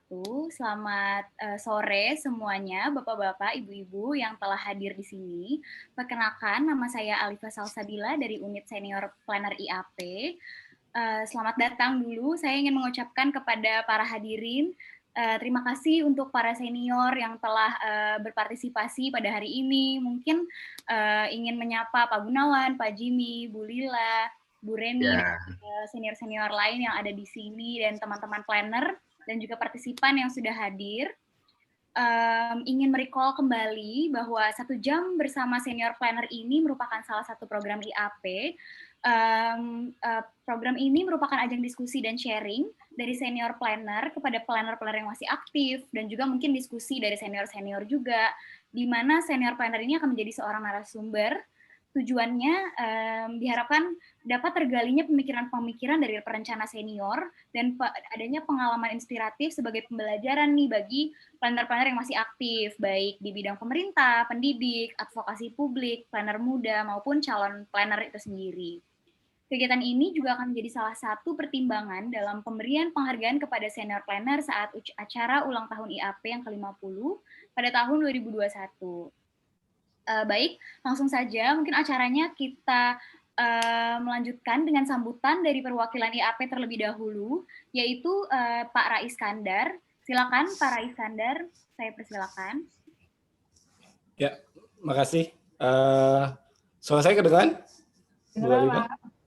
wabarakatuh. Selamat sore semuanya, Bapak-bapak, Ibu-ibu yang telah hadir di sini. Perkenalkan, nama saya Alifa Salsabila dari Unit Senior Planner IAP. Selamat datang dulu. Saya ingin mengucapkan kepada para hadirin, terima kasih untuk para senior yang telah berpartisipasi pada hari ini. Mungkin ingin menyapa Pak Gunawan, Pak Jimmy, Bu Lila, Bu Reni, senior-senior lain yang ada di sini, dan teman-teman planner, dan juga partisipan yang sudah hadir. Ingin merecall kembali bahwa 1 jam bersama senior planner ini merupakan salah satu program IAP. Program ini merupakan ajang diskusi dan sharing dari senior planner kepada planner-planner yang masih aktif, dan juga mungkin diskusi dari senior-senior juga, di mana senior planner ini akan menjadi seorang narasumber. Tujuannya diharapkan dapat tergalinya pemikiran-pemikiran dari perencana senior dan adanya pengalaman inspiratif sebagai pembelajaran nih bagi planner-planner yang masih aktif, baik di bidang pemerintah, pendidik, advokasi publik, planner muda, maupun calon planner itu sendiri. Kegiatan ini juga akan menjadi salah satu pertimbangan dalam pemberian penghargaan kepada senior planner saat acara ulang tahun IAP yang ke-50 pada tahun 2021. Baik, langsung saja mungkin acaranya kita melanjutkan dengan sambutan dari perwakilan IAP terlebih dahulu, yaitu Pak Rais Kandar. Silakan Pak Rais Kandar, saya persilakan. Ya, makasih. Suara saya kedengaran?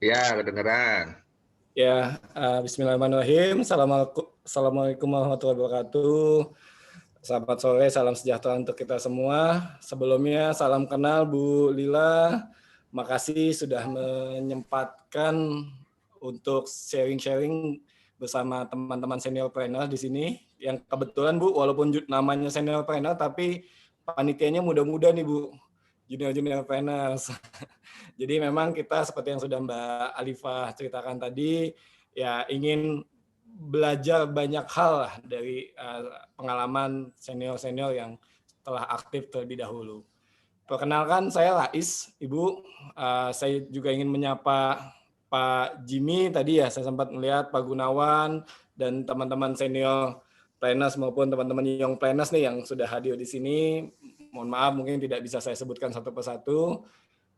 Ya, kedengeran. Ya, bismillahirrahmanirrahim. Assalamualaikum warahmatullahi wabarakatuh. Selamat sore, salam sejahtera untuk kita semua. Sebelumnya, salam kenal Bu Lila. Makasih sudah menyempatkan untuk sharing-sharing bersama teman-teman senior planner di sini. Yang kebetulan Bu, walaupun namanya senior planner, tapi panitianya muda-muda nih Bu, junior-junior planners. Jadi memang kita seperti yang sudah Mbak Alifa ceritakan tadi, ya ingin belajar banyak hal lah dari pengalaman senior-senior yang telah aktif terlebih dahulu. Perkenalkan, saya Rais, Ibu. Saya juga ingin menyapa Pak Jimmy tadi ya, saya sempat melihat Pak Gunawan dan teman-teman senior planners maupun teman-teman young planners nih yang sudah hadir di sini. Mohon maaf mungkin tidak bisa saya sebutkan satu persatu.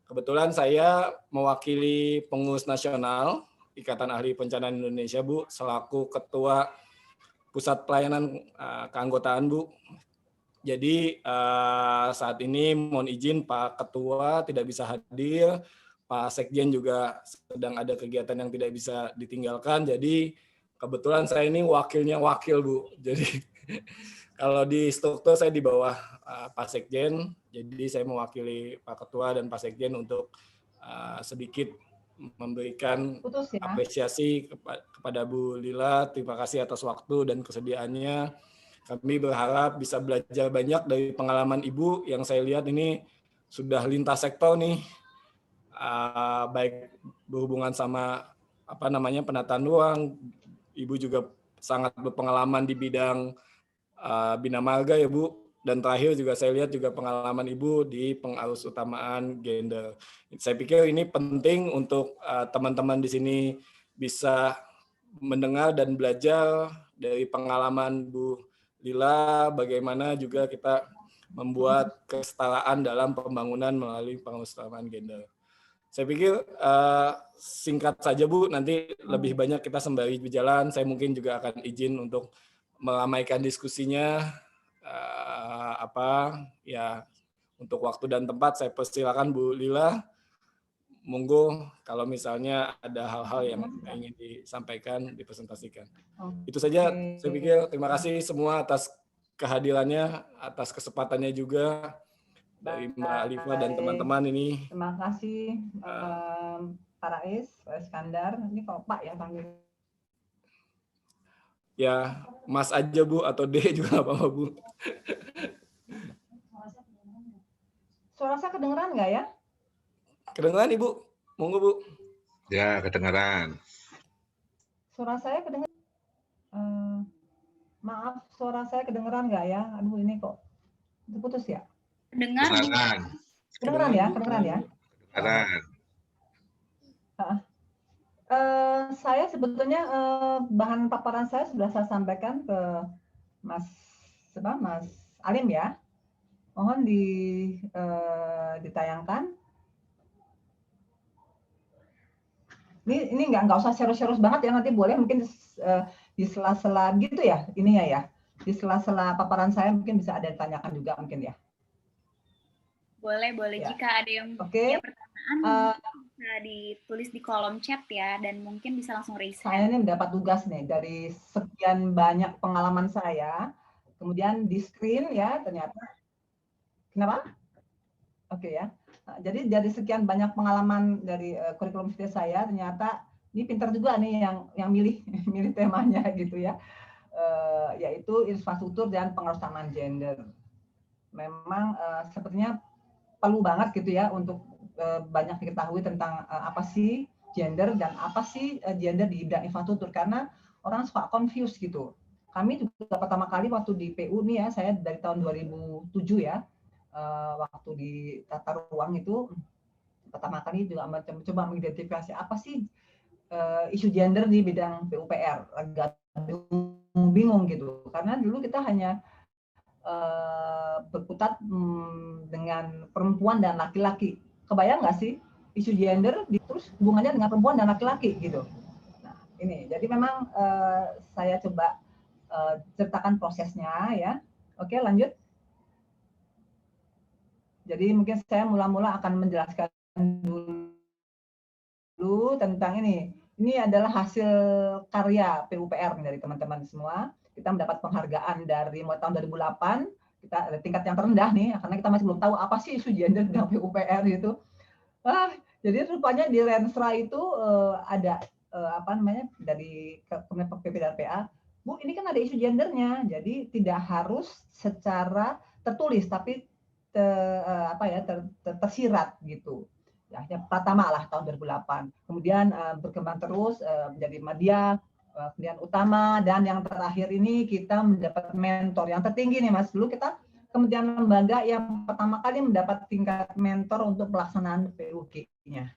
Kebetulan saya mewakili pengurus nasional Ikatan Ahli Perencanaan Indonesia, Bu, selaku Ketua Pusat Pelayanan Keanggotaan, Bu. Jadi saat ini mohon izin Pak Ketua tidak bisa hadir, Pak Sekjen juga sedang ada kegiatan yang tidak bisa ditinggalkan, jadi kebetulan saya ini wakilnya wakil, Bu. Jadi kalau di struktur saya di bawah Pak Sekjen, jadi saya mewakili Pak Ketua dan Pak Sekjen untuk sedikit memberikan apresiasi kepada Bu Lila. Terima kasih atas waktu dan kesediaannya. Kami berharap bisa belajar banyak dari pengalaman Ibu yang saya lihat ini sudah lintas sektor nih, baik berhubungan sama penataan ruang. Ibu juga sangat berpengalaman di bidang bina marga ya Bu. Dan terakhir juga saya lihat juga pengalaman Ibu di pengarus utamaan gender. Saya pikir ini penting untuk teman-teman di sini bisa mendengar dan belajar dari pengalaman Bu Lila, bagaimana juga kita membuat kesetaraan dalam pembangunan melalui pengarus utamaan gender. Saya pikir singkat saja Bu, nanti lebih banyak kita sembari berjalan. Saya mungkin juga akan izin untuk meramaikan diskusinya. Untuk waktu dan tempat saya persilakan Bu Lila. Monggo kalau misalnya ada hal-hal yang ingin disampaikan, dipresentasikan. Itu saja, saya pikir. Terima kasih semua atas kehadirannya, atas kesempatannya juga dari Mbak Alifa dan teman-teman ini. Terima kasih Pak Rais Kandar. Ini kok Pak ya panggil? Ya, Mas aja Bu, atau D juga nggak apa-apa Bu. Suara saya kedengeran nggak ya? Kedengeran Ibu, monggo Bu. Ya, kedengeran. Suara saya kedengeran. Maaf, suara saya kedengeran nggak ya? Aduh, ini kok putus ya? Kedengeran. Kedengeran ya? Kedengeran ya? Kedengeran. Saya sebetulnya bahan paparan saya sudah saya sampaikan ke Mas Alim ya. Mohon ditayangkan. Ini nggak usah serius-serius banget ya, nanti boleh mungkin di sela-sela gitu ya ininya ya. Di sela-sela paparan saya mungkin bisa ada ditanyakan juga mungkin ya. Boleh Ya. jika ada yang punya pertanyaan bisa ditulis di kolom chat ya, dan mungkin bisa langsung raise hand. Saya ini mendapat tugas nih dari sekian banyak pengalaman saya, kemudian di screen ya ternyata. Kenapa? Oke ya. Nah, jadi dari sekian banyak pengalaman dari kurikulum studi saya, ternyata ini pintar juga nih yang milih milih temanya gitu ya, yaitu infrastruktur dan pengerusaman gender. Memang sepertinya perlu banget gitu ya untuk banyak diketahui tentang apa sih gender dan apa sih gender di bidang infrastruktur, karena orang suka confuse gitu. Kami juga pertama kali waktu di PU nih ya, saya dari tahun 2007 ya, waktu di tata ruang itu pertama kali juga mencoba mengidentifikasi apa sih isu gender di bidang PUPR. Agak bingung gitu, karena dulu kita hanya berkutat dengan perempuan dan laki-laki. Kebayang nggak sih isu gender terus hubungannya dengan perempuan dan laki-laki gitu. Nah ini jadi memang saya coba ceritakan prosesnya ya. Oke lanjut. Jadi mungkin saya mula-mula akan menjelaskan dulu tentang ini. Ini adalah hasil karya PUPR dari teman-teman semua. Kita mendapat penghargaan dari mulai tahun 2008. Kita ada tingkat yang terendah nih, karena kita masih belum tahu apa sih isu gender dalam PUPR itu. Jadi rupanya di Rensra itu ada apa namanya dari Kementerian PP dan PA. Bu, ini kan ada isu gendernya, jadi tidak harus secara tertulis, tapi tersirat gitu. Ya, pertama lah tahun 2008. Kemudian berkembang terus menjadi media, kemudian utama, dan yang terakhir ini kita mendapat mentor yang tertinggi nih Mas. Dulu kita kemudian lembaga yang pertama kali mendapat tingkat mentor untuk pelaksanaan PUG-nya.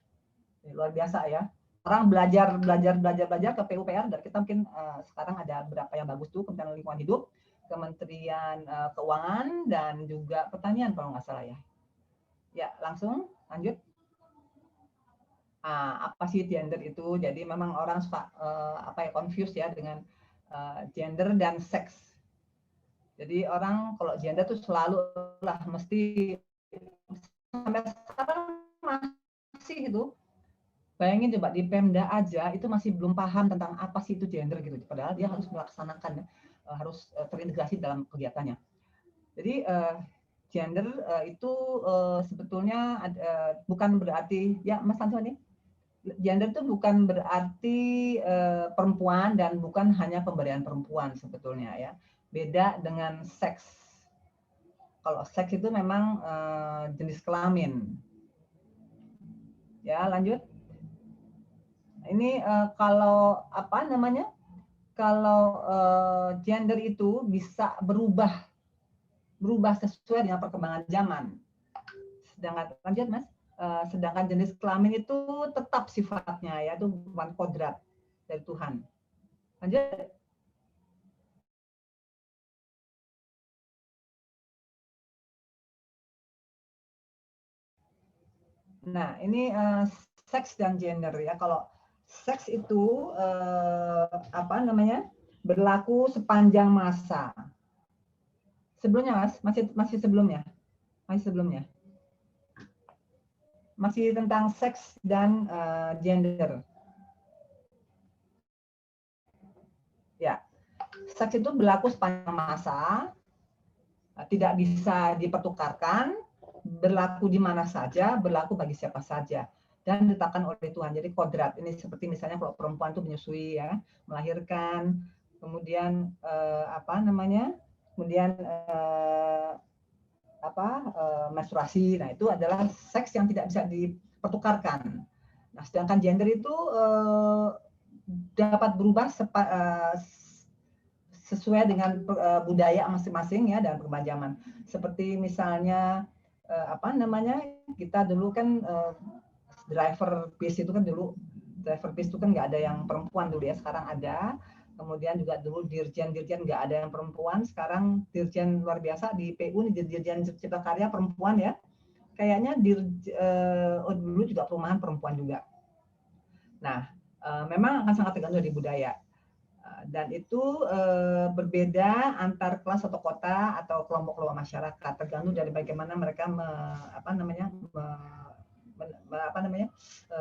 Luar biasa ya. Orang belajar ke PUPR, dan kita mungkin sekarang ada berapa yang bagus tuh, Kementerian Lingkungan Hidup, Kementerian Keuangan, dan juga Pertanian kalau nggak salah ya. Ya, langsung lanjut. Apa sih gender itu? Jadi memang orang suka confuse ya dengan gender dan seks. Jadi orang kalau gender tuh selalu lah mesti sampai sekarang masih gitu. Bayangin coba di Pemda aja itu masih belum paham tentang apa sih itu gender gitu. Padahal dia harus melaksanakan, harus terintegrasi dalam kegiatannya. Jadi gender itu sebetulnya bukan berarti ya Mas Antoni, gender itu bukan berarti perempuan dan bukan hanya pemberdayaan perempuan sebetulnya ya. Beda dengan seks. Kalau seks itu memang jenis kelamin. Ya, lanjut. Ini kalau apa namanya? Kalau gender itu bisa berubah sesuai dengan perkembangan zaman. Sedangkan lanjut Mas. Sedangkan jenis kelamin itu tetap sifatnya, yaitu bukan kodrat dari Tuhan. Lanjut. Nah, ini seks dan gender ya. Kalau seks itu apa namanya? Berlaku sepanjang masa. Sebelumnya Mas, masih sebelumnya. Masih tentang seks dan gender. Ya, seks itu berlaku sepanjang masa, tidak bisa dipertukarkan, berlaku di mana saja, berlaku bagi siapa saja, dan ditetapkan oleh Tuhan. Jadi kodrat ini seperti misalnya kalau perempuan itu menyusui ya, melahirkan, kemudian kemudian menstruasi. Nah, itu adalah seks yang tidak bisa dipertukarkan. Nah, sedangkan gender itu dapat berubah sesuai dengan budaya masing-masing ya dan perkembangan zaman. Seperti misalnya kita dulu kan driver bis itu kan nggak ada yang perempuan dulu ya, sekarang ada. kemudian juga dulu dirjen-dirjen nggak ada yang perempuan, sekarang dirjen luar biasa di PU nih, dirjen Cipta Karya perempuan ya. Kayaknya dulu juga perumahan perempuan juga. Nah, memang akan sangat tergantung dari budaya. Dan itu berbeda antar kelas atau kota atau kelompok-kelompok masyarakat, tergantung dari bagaimana mereka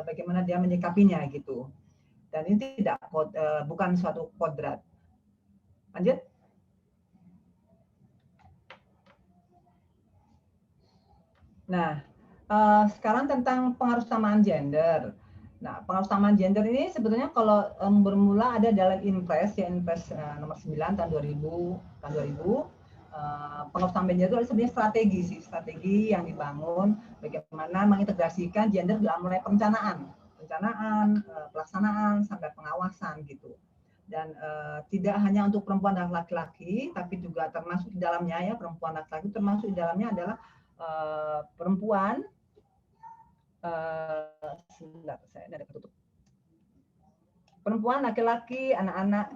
bagaimana dia menyikapinya gitu. Dan ini bukan suatu kodrat. Lanjut. Nah, sekarang tentang pengaruh samaan gender. Nah, pengaruh samaan gender ini sebetulnya kalau bermula ada dalam Inpres, ya Inpres nomor 9 tahun 2000, pengaruh samaan gender itu sebenarnya strategi yang dibangun bagaimana mengintegrasikan gender dalam mulai perencanaan, pelaksanaan sampai pengawasan gitu. Dan tidak hanya untuk perempuan dan laki-laki, tapi juga termasuk di dalamnya ya perempuan dan laki-laki, termasuk di dalamnya adalah perempuan. Sebentar, saya ada ketutup. Perempuan, laki-laki, anak-anak,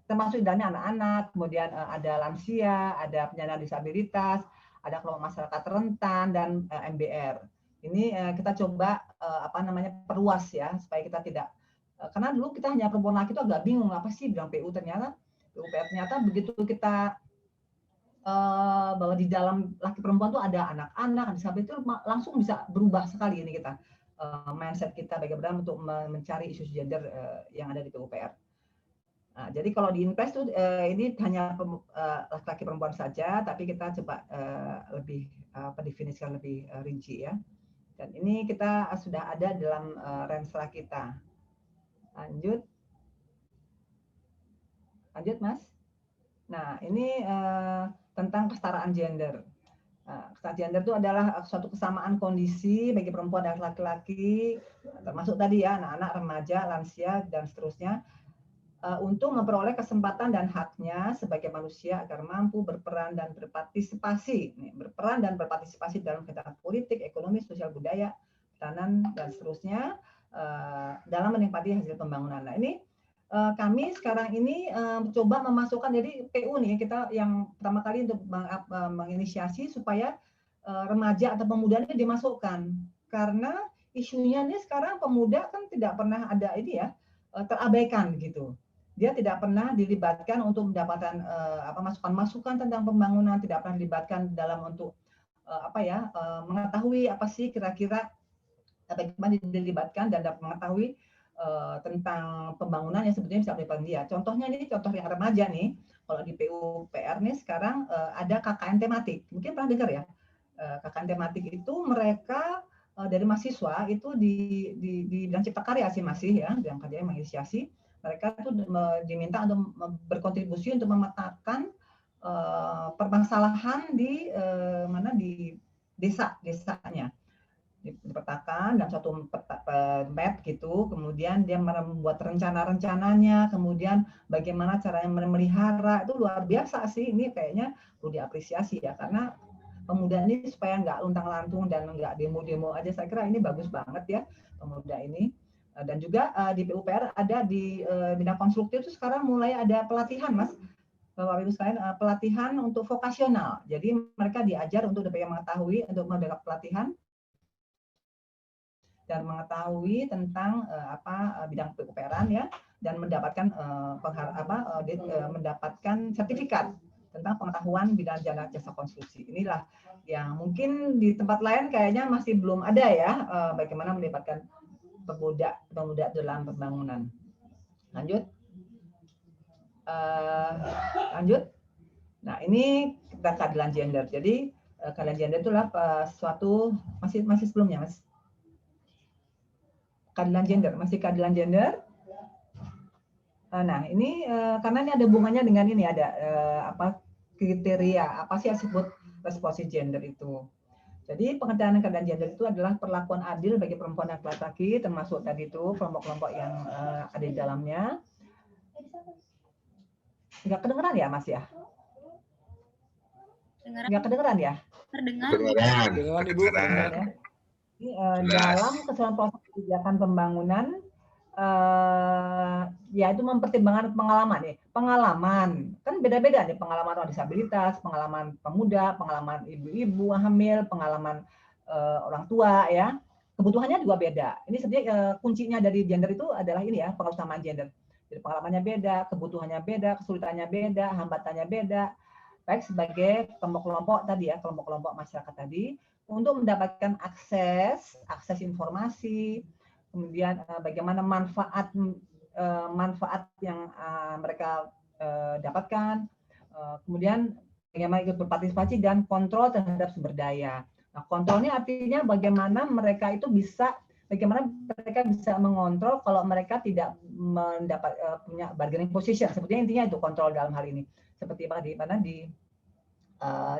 termasuk di dalamnya anak-anak, kemudian ada lansia, ada penyandang disabilitas, ada kelompok masyarakat rentan dan MBR. Ini kita coba perluas ya supaya kita tidak, karena dulu kita hanya perempuan laki itu agak bingung apa sih bilang PU, ternyata begitu kita bahwa di dalam laki perempuan itu ada anak-anak, disabilitas, itu langsung bisa berubah sekali ini kita mindset kita bagaimana untuk mencari isu gender yang ada di PUPR. Nah, jadi kalau di Inpres itu ini hanya laki-laki perempuan saja, tapi kita coba lebih definisikan lebih rinci ya. Dan ini kita sudah ada dalam Renstra kita. Lanjut Mas. Nah, ini tentang kesetaraan gender. Nah, kesetaraan gender itu adalah suatu kesamaan kondisi bagi perempuan dan laki-laki, termasuk tadi ya anak-anak, remaja, lansia dan seterusnya, untuk memperoleh kesempatan dan haknya sebagai manusia agar mampu berperan dan berpartisipasi dalam kegiatan politik, ekonomi, sosial, budaya, pertahanan dan seterusnya dalam menikmati hasil pembangunan. Nah, ini kami sekarang ini coba memasukkan, jadi PU nih kita yang pertama kali untuk menginisiasi supaya remaja atau pemuda ini dimasukkan, karena isunya ini sekarang pemuda kan tidak pernah ada ini ya, terabaikan gitu. Dia tidak pernah dilibatkan untuk mendapatkan masukan-masukan tentang pembangunan, tidak pernah dilibatkan dalam untuk mengetahui apa sih kira-kira bagaimana dilibatkan dan dapat mengetahui tentang pembangunan yang sebetulnya bisa melibatkan dia. Contohnya ini contoh yang remaja nih, kalau di PUPR nih sekarang ada KKN tematik, mungkin pernah dengar ya. KKN tematik itu mereka dari mahasiswa itu di bidang cipta karya sih masih ya, bidang karya yang menginisiasi, mereka itu diminta untuk berkontribusi untuk memetakan permasalahan di desanya. Dipetakan dalam satu map gitu, kemudian dia membuat rencana-rencananya, kemudian bagaimana caranya memelihara, itu luar biasa sih. Ini kayaknya perlu diapresiasi ya, karena pemuda ini supaya nggak luntang-lantung dan nggak demo-demo aja, saya kira ini bagus banget ya pemuda ini. Dan juga di PUPR ada di bidang konstruktif itu sekarang mulai ada pelatihan Mas, Bapak Ibu sekalian, pelatihan untuk vokasional. Jadi mereka diajar untuk mengetahui, untuk mendapat pelatihan dan mengetahui tentang bidang PUPR-an ya, dan mendapatkan mendapatkan sertifikat tentang pengetahuan bidang jasa konstruksi. Inilah yang mungkin di tempat lain kayaknya masih belum ada ya, bagaimana melibatkan pemuda dalam pembangunan. Lanjut. Nah, ini kita keadilan gender. Jadi keadilan gender itulah suatu masih sebelumnya Mas. Keadilan gender, masih keadilan gender. Nah, ini karena ini ada hubungannya dengan ini, ada kriteria apa sih yang disebut responsi gender itu. Jadi pengertian keadilan gender itu adalah perlakuan adil bagi perempuan dan laki-laki, termasuk tadi itu kelompok-kelompok yang ada di dalamnya. Nggak kedengeran ya Mas ya? Nggak kedengeran ya? Terdengar. Kedengeran. Ini dalam keseluruhan proses kebijakan pembangunan ya itu mempertimbangkan pengalaman nih. Pengalaman kan beda-beda nih, pengalaman orang disabilitas, pengalaman pemuda, pengalaman ibu-ibu hamil, pengalaman orang tua ya. Kebutuhannya juga beda. Ini sebenarnya kuncinya dari gender itu adalah ini ya, keutamaan gender. Jadi pengalamannya beda, kebutuhannya beda, kesulitannya beda, hambatannya beda. Baik sebagai kelompok-kelompok tadi ya, kelompok-kelompok masyarakat tadi untuk mendapatkan akses informasi, kemudian bagaimana manfaat yang mereka dapatkan, kemudian bagaimana ikut berpartisipasi dan kontrol terhadap sumber daya. Nah, kontrolnya artinya bagaimana mereka bisa mengontrol kalau mereka tidak mendapat punya bargaining position. Sebetulnya intinya itu kontrol dalam hal ini. Seperti bagaimana di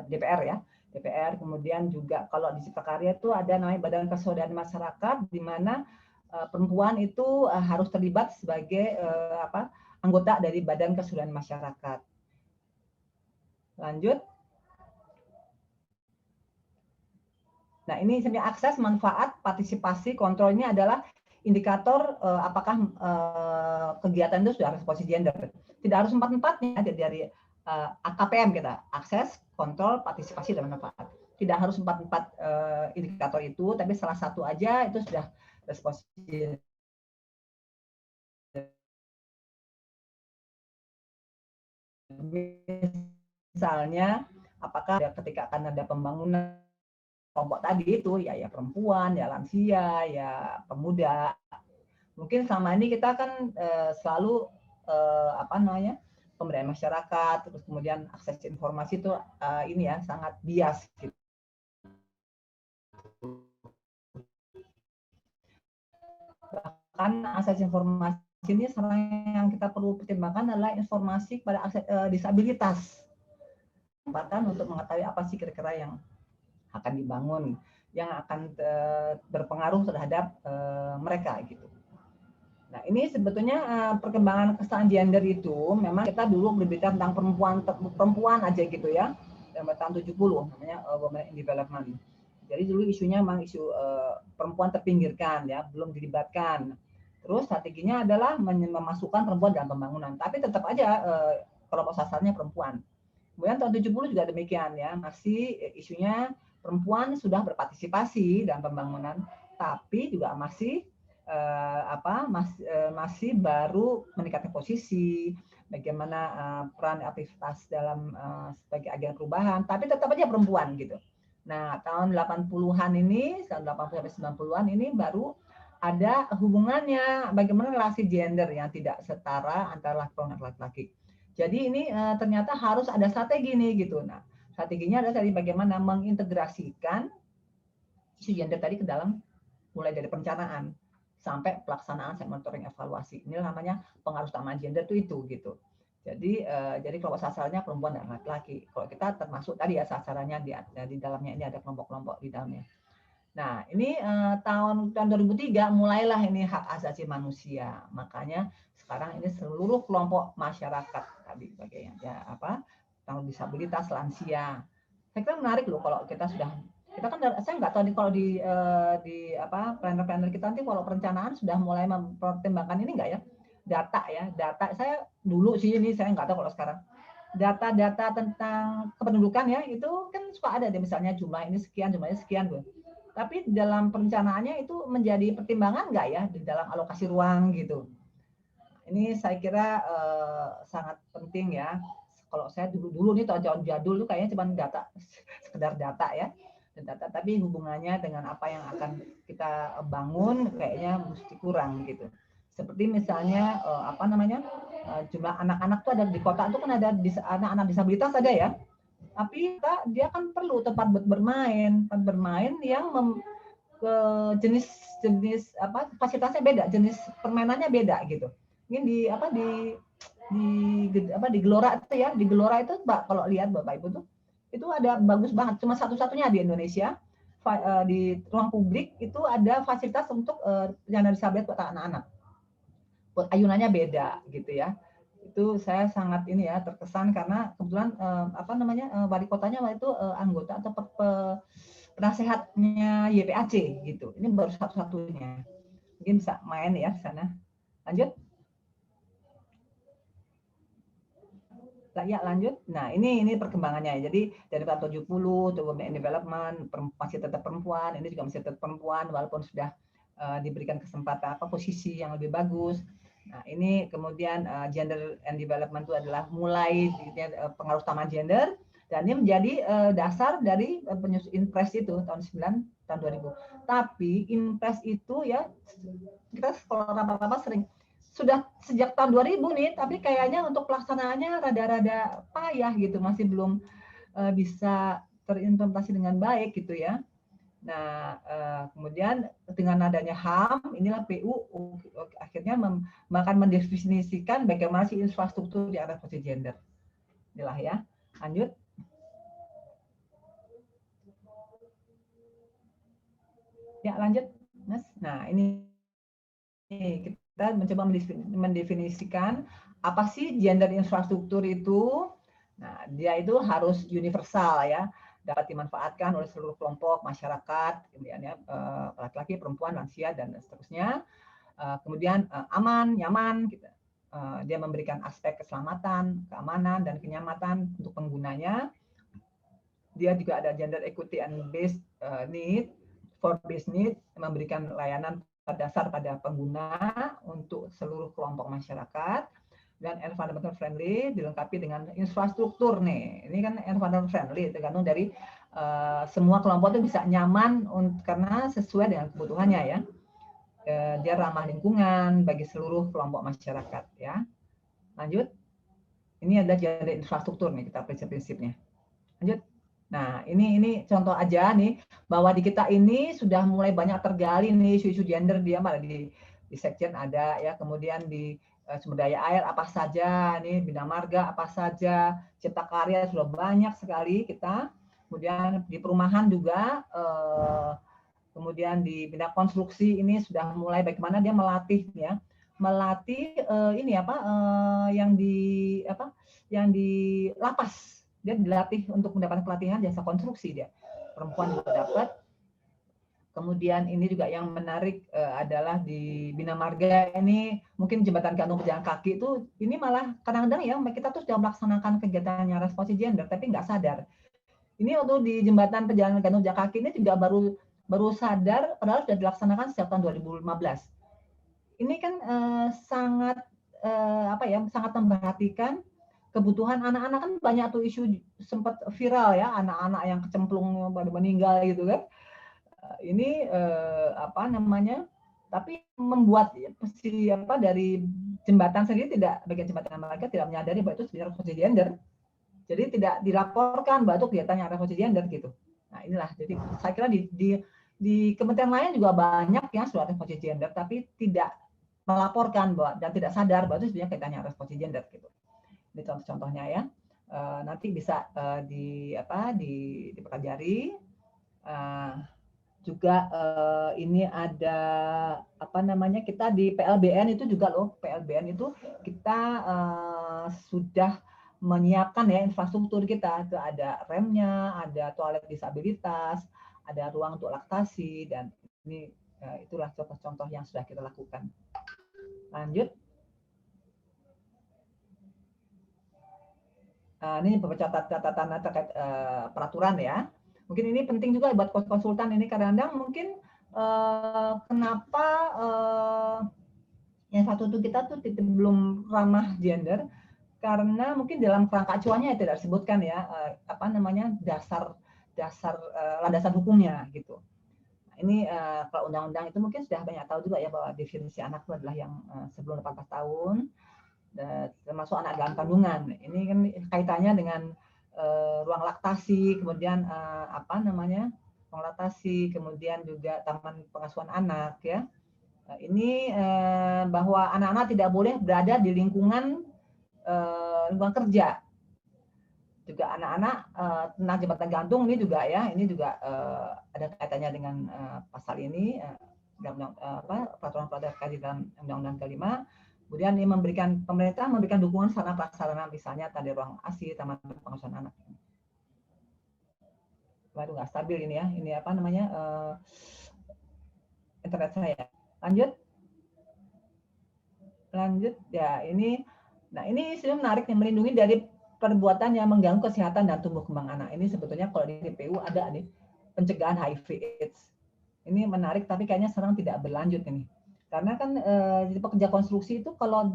DPR ya. DPR, kemudian juga kalau di Cipta Karya itu ada namanya Badan Persaudaraan Masyarakat, di mana perempuan itu harus terlibat sebagai anggota dari Badan Persaudaraan Masyarakat. Lanjut. Nah, ini sebenarnya akses, manfaat, partisipasi, kontrolnya adalah indikator apakah kegiatan itu sudah responsi gender. Tidak harus empat-empatnya dari AKPM kita, akses, kontrol, partisipasi, dan manfaat. Tidak harus empat indikator itu, tapi salah satu aja itu sudah responsi gender. Misalnya, apakah ketika akan ada pembangunan kelompok tadi itu ya perempuan, ya lansia, ya pemuda. Mungkin selama ini kita kan selalu pemberdayaan masyarakat, terus kemudian akses informasi itu ini ya sangat bias gitu. Bahkan akses informasi ini yang kita perlu pertimbangkan adalah informasi pada akses disabilitas. Bahkan untuk mengetahui apa sih kira-kira yang akan dibangun, yang akan berpengaruh terhadap mereka gitu. Nah, ini sebetulnya perkembangan kesetaraan gender itu memang kita dulu berbicara tentang perempuan aja gitu ya, tahun 70 namanya Women in Development. Jadi dulu isunya memang isu perempuan terpinggirkan ya, belum dilibatkan. Terus strateginya adalah memasukkan perempuan dalam pembangunan, tapi tetap aja kelompok sasarannya perempuan. Kemudian tahun 70 juga demikian ya, masih isunya perempuan sudah berpartisipasi dalam pembangunan, tapi juga masih masih baru meningkatkan posisi, bagaimana peran aktivitas dalam sebagai agen perubahan, tapi tetap aja perempuan gitu. Nah, tahun 80-an ini, tahun 80 sampai 90-an ini baru ada hubungannya bagaimana relasi gender yang tidak setara antara laki-laki dan laki-laki. Jadi ini ternyata harus ada strategi nih gitu. Nah, strateginya adalah tadi bagaimana mengintegrasikan isu gender tadi ke dalam mulai dari perencanaan sampai pelaksanaan, monitoring, evaluasi. Ini namanya pengaruh utama gender itu gitu. Jadi kelompok sasarannya perempuan dan laki-laki. Kalau kita termasuk tadi ya sasarannya di dalamnya ini ada kelompok-kelompok di dalamnya. Nah, ini tahun 2003 mulailah ini hak asasi manusia. Makanya sekarang ini seluruh kelompok masyarakat tadi bagian ya tentang disabilitas, lansia. Saya kira menarik loh kalau kita kan saya nggak tahu nih kalau di planner-planner kita nanti kalau perencanaan sudah mulai mempertimbangkan ini nggak ya? Data saya dulu sih ini saya nggak tahu kalau sekarang. Data-data tentang kependudukan ya itu kan suka ada deh misalnya jumlah ini sekian, jumlahnya sekian loh. Tapi dalam perencanaannya itu menjadi pertimbangan nggak ya di dalam alokasi ruang gitu. Ini saya kira sangat penting ya. Kalau saya dulu nih tahun jadul tuh kayaknya cuma data, sekedar data ya. Data, tapi hubungannya dengan apa yang akan kita bangun kayaknya mesti kurang gitu. Seperti misalnya jumlah anak-anak tuh ada di kota itu kan ada anak-anak disabilitas ada ya. Tapi dia kan perlu tempat bermain yang jenis fasilitasnya beda, jenis permainannya beda gitu. Mungkin di Gelora itu ya, di Gelora itu kalau lihat Bapak Ibu tuh itu ada bagus banget, cuma satu-satunya di Indonesia di ruang publik itu ada fasilitas untuk penyandang disabilitas buat anak-anak. Buat ayunannya beda gitu ya. Itu saya sangat ini ya terkesan karena kebetulan wali kotanya waktu itu anggota atau penasehatnya YPAC gitu. Ini baru satu-satunya. Mungkin bisa main ya di sana. Lanjut. Ya lanjut. Nah ini perkembangannya. Jadi dari tahun 70 to women in development masih tetap perempuan. Ini juga masih tetap perempuan walaupun sudah diberikan kesempatan posisi yang lebih bagus. Nah ini kemudian gender and development itu adalah mulai pengaruh utama gender dan ini menjadi dasar dari penyusun Inpres itu tahun 2000. Tapi Inpres itu ya kita sekolah rapat-rapat sering sudah sejak tahun 2000 nih, tapi kayaknya untuk pelaksanaannya rada-rada payah gitu, masih belum bisa terimplementasi dengan baik gitu ya. Nah, kemudian dengan adanya HAM, inilah PU akhirnya akan mendefinisikan bagaimana sih infrastruktur di atas posisi gender. Inilah ya. Lanjut. Ya, lanjut, Mas. Nah, ini kita mencoba mendefinisikan apa sih gender infrastruktur itu. Nah, dia itu harus universal ya, dapat dimanfaatkan oleh seluruh kelompok masyarakat, kemudian ya laki-laki, perempuan, lansia dan seterusnya. Kemudian aman, nyaman, gitu. Dia memberikan aspek keselamatan, keamanan dan kenyamanan untuk penggunanya. Dia juga ada gender equity and based need for business, memberikan layanan dasar pada pengguna untuk seluruh kelompok masyarakat, dan environmental friendly dilengkapi dengan infrastruktur nih. Ini kan environmental friendly tergantung dari semua kelompok itu bisa nyaman karena sesuai dengan kebutuhannya ya. Dia ramah lingkungan bagi seluruh kelompok masyarakat ya. Lanjut. Ini adalah gender infrastruktur nih kita prinsip-prinsipnya. Lanjut. Nah, ini contoh aja nih bahwa di kita ini sudah mulai banyak tergali nih isu-isu gender, dia malah di Sekjen ada ya, kemudian di sumber daya air apa saja nih, bina marga apa saja, cipta karya sudah banyak sekali kita. Kemudian di perumahan juga, kemudian di bina konstruksi ini sudah mulai bagaimana dia melatih ya, melatih ini apa yang di lapas. Dia dilatih untuk mendapatkan pelatihan jasa konstruksi dia. Perempuan juga dapat. Kemudian ini juga yang menarik adalah di Bina Marga ini mungkin jembatan gantung pejalan kaki itu ini malah kadang-kadang ya kita tuh sudah melaksanakan kegiatannya responsif gender tapi nggak sadar. Ini waktu di jembatan pejalan gantung pejalan kaki ini juga baru sadar padahal sudah dilaksanakan sejak tahun 2015. Ini kan sangat sangat memperhatikan kebutuhan anak-anak, kan banyak tuh isu sempat viral ya, anak-anak yang kecemplung pada meninggal gitu kan. Ini tapi membuat dari jembatan sendiri bagian jembatan mereka tidak menyadari bahwa itu sebenarnya posisi gender. Jadi tidak dilaporkan bahwa itu kegiatannya posisi gender gitu. Nah, inilah jadi saya kira di kementerian lain juga banyak yang sudah posisi gender tapi tidak melaporkan bahwa dan tidak sadar bahwa itu sebenarnya kegiatannya posisi gender gitu. Ini contoh-contohnya ya. Nanti bisa dipelajari. Juga ini ada kita di PLBN itu juga loh, PLBN itu kita sudah menyiapkan ya infrastruktur kita, itu ada remnya, ada toilet disabilitas, ada ruang untuk laktasi, dan ini itulah contoh-contoh yang sudah kita lakukan. Lanjut. Ini beberapa catatan terkait peraturan ya. Mungkin ini penting juga buat konsultan ini kadang-kadang mungkin kenapa yang satu itu kita tuh belum ramah gender karena mungkin dalam kerangka acuannya tidak disebutkan ya dasar landasan hukumnya gitu. Nah, ini kalau undang-undang itu mungkin sudah banyak tahu juga ya bahwa definisi anak itu adalah yang sebelum 18 tahun. Termasuk anak dalam kandungan. Ini kan kaitannya dengan ruang laktasi, kemudian ruang laktasi, kemudian juga taman pengasuhan anak ya. Ini bahwa anak-anak tidak boleh berada di lingkungan kerja. Juga anak-anak tentang jembatan gantung ini juga ya, ini juga ada kaitannya dengan pasal ini, peraturan terkait dalam Undang-Undang ke-5. Kemudian ini pemerintah memberikan dukungan sarana prasarana misalnya tadi ruang ASI, taman pengasuhan anak. Waduh nggak stabil ini ya, ini internet saya. Lanjut. Lanjut ya, ini sebenarnya menarik nih, melindungi dari perbuatan yang mengganggu kesehatan dan tumbuh kembang anak. Ini sebetulnya kalau di DPU ada nih pencegahan HIV/AIDS. Ini menarik, tapi kayaknya sekarang tidak berlanjut ini. Karena kan di pekerja konstruksi itu kalau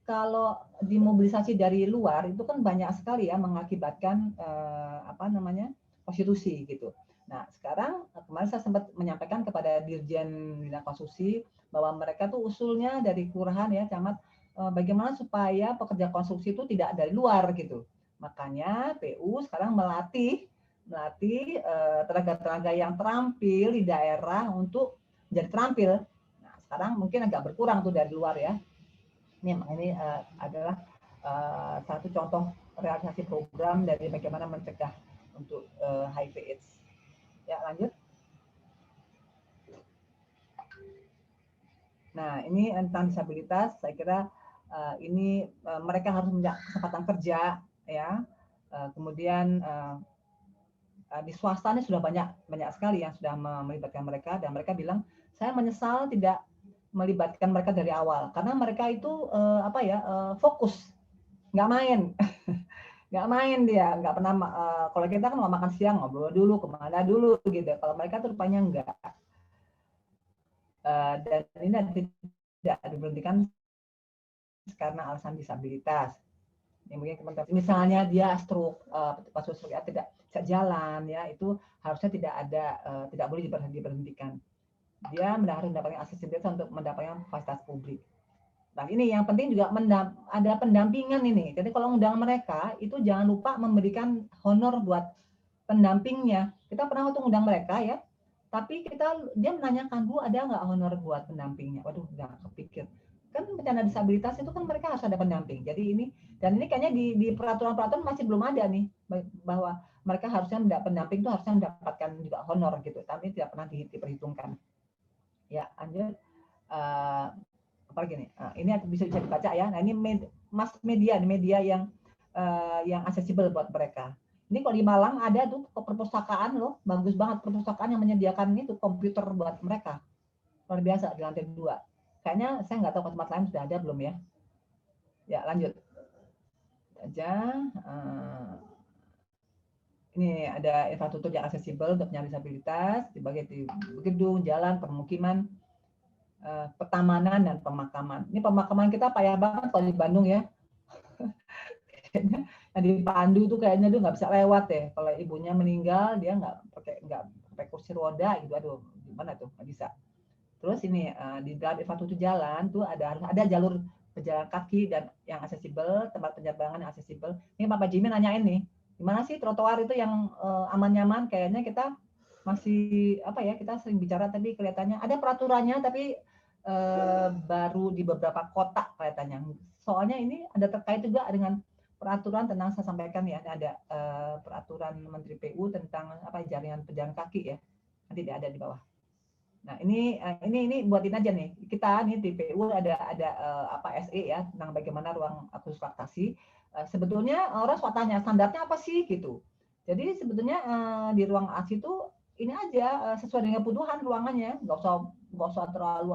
kalau dimobilisasi dari luar itu kan banyak sekali ya mengakibatkan prostitusi gitu. Nah sekarang kemarin saya sempat menyampaikan kepada Dirjen Bina Konstruksi bahwa mereka tuh usulnya dari kelurahan ya, camat, bagaimana supaya pekerja konstruksi itu tidak dari luar gitu. Makanya PU sekarang melatih tenaga-tenaga yang terampil di daerah untuk menjadi terampil. Nah sekarang mungkin agak berkurang tuh dari luar ya. Ini adalah satu contoh realisasi program dari bagaimana mencegah untuk HIV/AIDS. Ya, lanjut. Nah, ini tentang disabilitas. Saya kira ini mereka harus punya kesempatan kerja, ya. Kemudian di swasta ini sudah banyak sekali yang sudah melibatkan mereka, dan mereka bilang saya menyesal tidak melibatkan mereka dari awal karena mereka itu fokus, nggak main. Nggak main dia, nggak pernah kalau kita kan mau makan siang ngobrol dulu kemana dulu gitu, kalau mereka tuh rupanya enggak. Dan ini tidak diberhentikan karena alasan disabilitas. Yang mungkin teman-teman misalnya dia stroke, pas stroke tidak bisa jalan ya, itu harusnya tidak boleh diberhentikan. Dia harus mendapatkan aksesibilitas untuk mendapatkan fasilitas publik. Nah ini yang penting juga ada pendampingan ini. Jadi kalau undang mereka itu jangan lupa memberikan honor buat pendampingnya. Kita pernah waktu undang mereka ya, tapi dia menanyakan, Bu ada nggak honor buat pendampingnya? Waduh nggak kepikir. Kan penyandang disabilitas itu kan mereka harus ada pendamping. Jadi ini kayaknya di peraturan-peraturan masih belum ada nih bahwa mereka harusnya pendamping itu harusnya mendapatkan juga honor gitu. Tapi tidak pernah diperhitungkan. Ya, lanjut. Apalagi nih? Ini bisa dibaca ya. Nah, ini media yang aksesibel buat mereka. Ini kalau di Malang ada tuh perpustakaan loh, bagus banget perpustakaan yang menyediakan itu komputer buat mereka. Luar biasa di lantai 2. Kayaknya saya nggak tahu tempat lain sudah ada belum ya. Ya, lanjut. Aja. Ini ada infrastruktur yang aksesibel untuk penyandang disabilitas, dibagi di gedung, jalan, permukiman, pertamanan, dan pemakaman. Ini pemakaman kita payah banget kalau di Bandung ya. Kayaknya di Pandu tuh kayaknya dia nggak bisa lewat deh. Kalau ibunya meninggal, dia nggak pakai kursi roda gitu. Aduh, gimana tuh? Nggak bisa. Terus ini di dalam infrastruktur jalan tuh harus ada jalur pejalan kaki dan yang aksesibel, tempat penyeberangan yang aksesibel. Ini Pak Jimmy nanyain nih, gimana sih trotoar itu yang aman nyaman? Kayaknya kita masih kita sering bicara tapi kelihatannya ada peraturannya tapi baru di beberapa kota kelihatannya. Soalnya ini ada terkait juga dengan peraturan tentang saya sampaikan ya, ada peraturan Menteri PU tentang jaringan pejalan kaki ya. Nanti ada di bawah. Nah, ini buatin aja nih. Kita nih di PU ada SE ya tentang bagaimana ruang khusus laktasi. Sebetulnya orang suka tanya standarnya apa sih gitu. Jadi sebetulnya di ruang ASI itu ini aja sesuai dengan kebutuhan ruangannya, nggak usah terlalu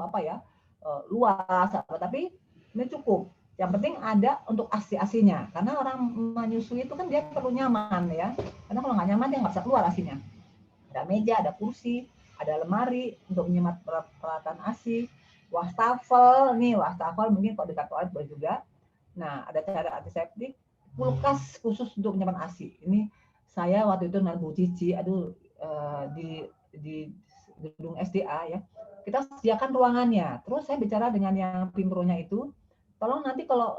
luas tapi ini cukup. Yang penting ada untuk ASI-ASInya, karena orang menyusui itu kan dia perlu nyaman ya, karena kalau nggak nyaman dia nggak bisa keluar ASInya. Ada meja, ada kursi, ada lemari untuk menyemat peralatan ASI, wastafel mungkin kalau dekat toilet boleh juga. Nah ada cara antiseptik, kulkas khusus untuk menyimpan ASI. Ini saya waktu itu dengan Bu Cici, di gedung SDA ya, kita sediakan ruangannya. Terus saya bicara dengan yang Pimpronya itu, tolong nanti kalau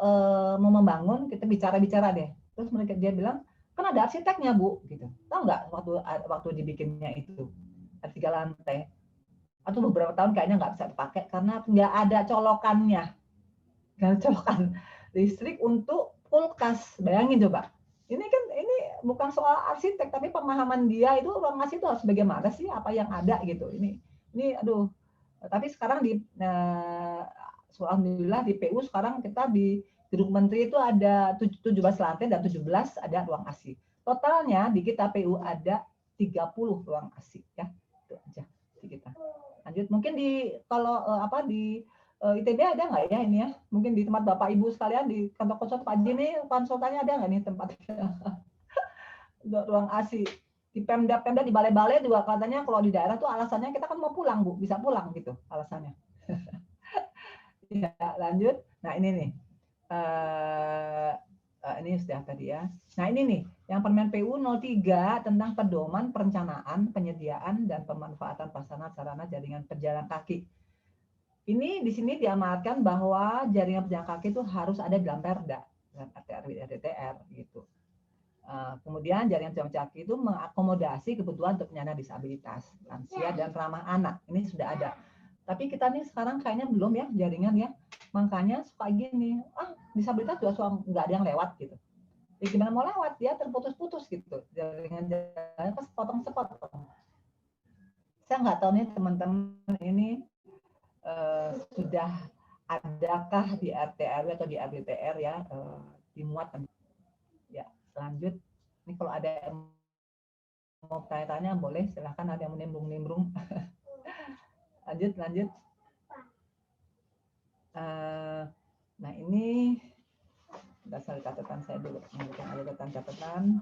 mau membangun kita bicara deh. Terus dia bilang kan ada arsiteknya Bu, gitu. Tahu nggak waktu dibikinnya itu ada 3 lantai. Atau beberapa tahun kayaknya nggak bisa dipakai karena nggak ada colokannya, nggak ada colokan listrik untuk kulkas. Bayangin coba. Ini bukan soal arsitek, tapi pemahaman dia itu ruang ASI itu harus bagaimana sih, apa yang ada gitu. Ini aduh. Tapi sekarang alhamdulillah di PU sekarang kita di gedung menteri itu ada 17 lantai dan 17 ada ruang ASI. Totalnya di kita PU ada 30 ruang ASI ya. Itu aja di kita. Lanjut, mungkin kalau di ITB ada nggak ya ini ya? Mungkin di tempat Bapak Ibu sekalian di kantor konsul Pak Jimmy konsultannya ada nggak nih tempat ruang ASI? Di Pemda di balai-balai juga katanya kalau di daerah tuh alasannya kita kan mau pulang Bu, bisa pulang gitu alasannya. Ya, lanjut. Nah ini nih, ini sudah tadi ya. Nah ini nih, yang Permen PU 03 tentang pedoman perencanaan, penyediaan dan pemanfaatan sarana jaringan pejalan kaki. Ini di sini diamalkan bahwa jaringan pejalan kaki itu harus ada dalam Perda, dalam RDTR gitu. Kemudian jaringan pejalan kaki itu mengakomodasi kebutuhan untuk penyandang disabilitas, lansia dan ramah anak. Ini sudah ada. Tapi kita nih sekarang kayaknya belum ya jaringan ya. Makanya suka gini, disabilitas juga nggak ada yang lewat gitu. Ya gimana mau lewat, dia terputus-putus gitu. Jaringan sepotong-sepotong. Saya nggak tahu nih teman-teman ini sudah adakah di RT/RW atau di RDTR ya dimuat ya. Lanjut, ini kalau ada yang mau tanya-tanya boleh, silahkan, ada yang nimbrung-nimbrung. lanjut. Nah ini dasar catatan saya dulu, ada catatan.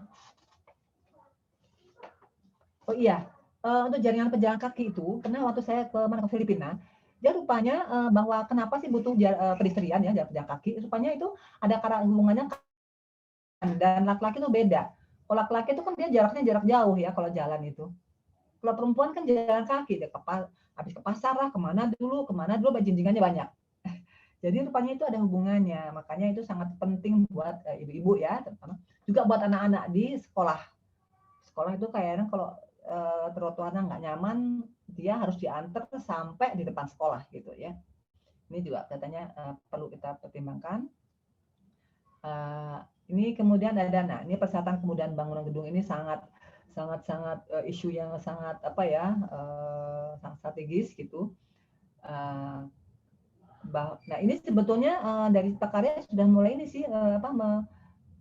Oh iya, untuk jaringan pejalan kaki itu, karena waktu saya ke Filipina, dia rupanya bahwa kenapa sih butuh pedestrian ya jalan pejalan kaki, rupanya itu ada karena hubungannya dan laki-laki itu beda. Kalau laki-laki itu kan dia jaraknya jarak jauh ya kalau jalan itu. Kalau perempuan kan jalan kaki, dia habis ke pasar lah, kemana dulu bajinjingannya banyak. Jadi rupanya itu ada hubungannya, makanya itu sangat penting buat ibu-ibu ya, terutama juga buat anak-anak di sekolah. Sekolah itu kayaknya kalau trotoarnya nggak nyaman, dia harus diantar sampai di depan sekolah gitu ya. Ini juga katanya perlu kita pertimbangkan. Ini kemudian ada dana. Ini persyaratan kemudahan bangunan gedung ini sangat isu yang sangat sangat strategis gitu. Nah ini sebetulnya dari Pakarya sudah mulai ini sih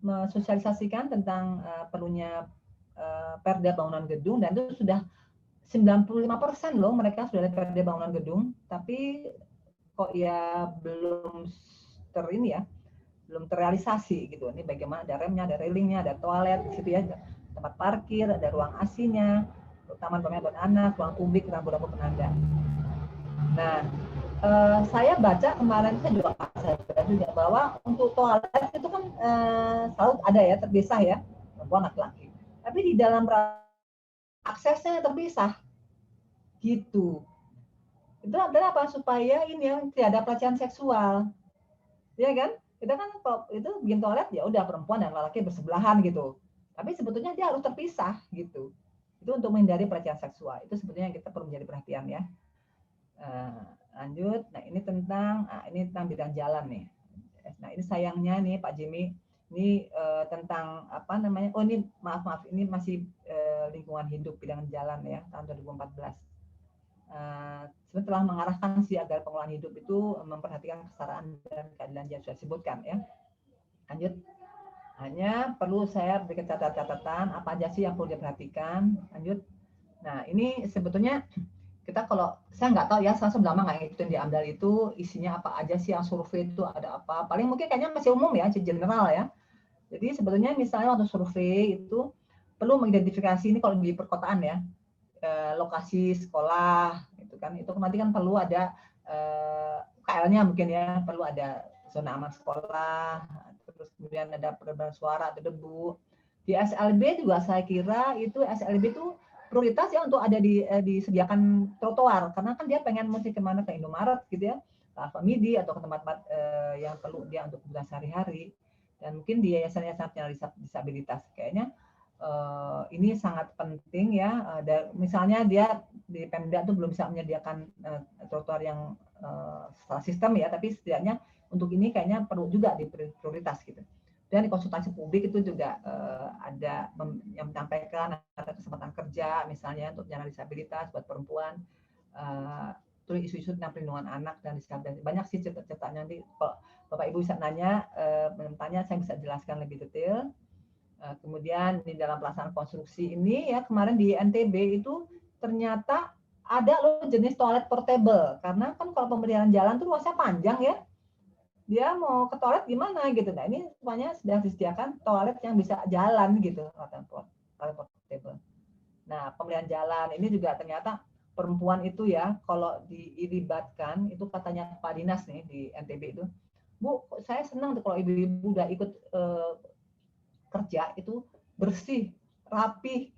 mensosialisasikan tentang perlunya Perda bangunan gedung, dan itu sudah 95% loh mereka sudah ada Perda bangunan gedung, tapi kok ya belum terrealisasi gitu. Ini bagaimana ada remnya, ada railingnya, ada toilet di situ ya, tempat parkir, ada ruang asinya, taman bermain buat anak, ruang publik, rambu-rambu penanda. Nah, saya baca kemarin, saya juga bahwa untuk toilet itu kan selalu ada ya, terpisah ya, perempuan laki-laki. Tapi di dalam aksesnya terpisah, gitu. Itu adalah apa? Supaya ini yang tidak ada pelecehan seksual, ya kan? Kita kan itu bikin toilet ya udah perempuan dan laki bersebelahan gitu. Tapi sebetulnya dia harus terpisah gitu. Itu untuk menghindari pelecehan seksual. Itu sebetulnya yang kita perlu menjadi perhatian ya. Lanjut. Nah ini tentang bidang jalan nih. Nah ini sayangnya nih Pak Jimmy, ini tentang apa namanya? Oh ini maaf ini masih lingkungan hidup bidang jalan ya tahun 2014. Sebenarnya telah mengarahkan sih agar pengelolaan hidup itu memperhatikan kesetaraan dan keadilan yang sudah disebutkan ya. Lanjut. Hanya perlu saya berikan catatan apa aja sih yang perlu diperhatikan. Lanjut. Nah ini sebetulnya kita kalau saya nggak tahu ya, saya sudah lama nggak ngikutin di AMDAL itu isinya apa aja sih yang survei itu ada apa. Paling mungkin kayaknya masih umum ya, general ya. Jadi sebetulnya misalnya waktu survei itu perlu mengidentifikasi ini kalau di perkotaan ya, lokasi sekolah itu nanti kan perlu ada KL-nya mungkin ya, perlu ada zona aman sekolah, terus kemudian ada peredaran suara atau debu. Di SLB juga saya kira itu SLB itu prioritas ya untuk ada disediakan trotoar, karena kan dia pengen mesti kemana, ke Indomaret gitu ya, ke Alfamidi atau ke tempat-tempat yang perlu dia untuk kebutuhan sehari-hari. Dan mungkin di yayasan-yayasan disabilitas kayaknya ini sangat penting ya. Misalnya dia di Pemda itu belum bisa menyediakan trotoar yang secara sistem ya, tapi setidaknya untuk ini kayaknya perlu juga diprioritas gitu. Dan di konsultasi publik itu juga ada yang menyampaikan ada kesempatan kerja misalnya untuk penyandang disabilitas buat perempuan, terus isu-isu tentang perlindungan anak dan disabilitas. Banyak sih cerita-ceritanya, nanti kalau Bapak Ibu bisa nanya, saya bisa jelaskan lebih detail. Kemudian di dalam pelaksanaan konstruksi ini ya, kemarin di NTB itu ternyata ada loh jenis toilet portable, karena kan kalau pemeliharaan jalan tuh luasnya panjang ya, dia mau ke toilet gimana gitu. Nah ini semuanya sudah disediakan toilet yang bisa jalan gitu, toilet portable. Nah pemeliharaan jalan ini juga ternyata perempuan itu ya, kalau dilibatkan itu katanya Pak Dinas nih di NTB itu, Bu, saya senang tuh kalau ibu-ibu udah ikut kerja itu bersih, rapi,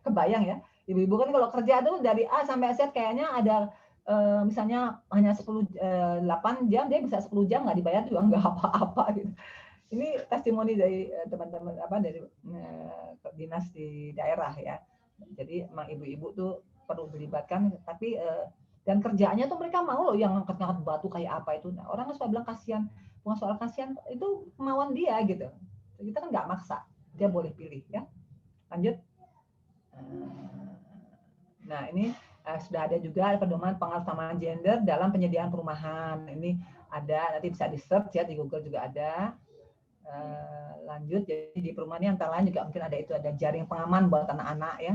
kebayang ya. Ibu-ibu kan kalau kerja tuh dari A sampai Z kayaknya ada misalnya hanya 8 jam, dia bisa 10 jam nggak dibayar juga nggak apa-apa gitu. Ini testimoni dari teman-teman dari dinas di daerah ya. Jadi emang ibu-ibu tuh perlu dilibatkan, tapi dan kerjaannya tuh mereka mau loh yang ngangkat-ngangkat batu kayak apa itu. Nah, orang suka bilang kasihan, bukan soal kasihan, itu kemauan dia gitu. Kita kan nggak maksa, dia boleh pilih ya. Lanjut. Nah ini sudah ada juga pedoman pengasamaan gender dalam penyediaan perumahan. Ini ada, nanti bisa di search ya, di Google juga ada. Lanjut, jadi di perumahan ini antara lain juga mungkin ada itu, ada jaring pengaman buat anak-anak ya.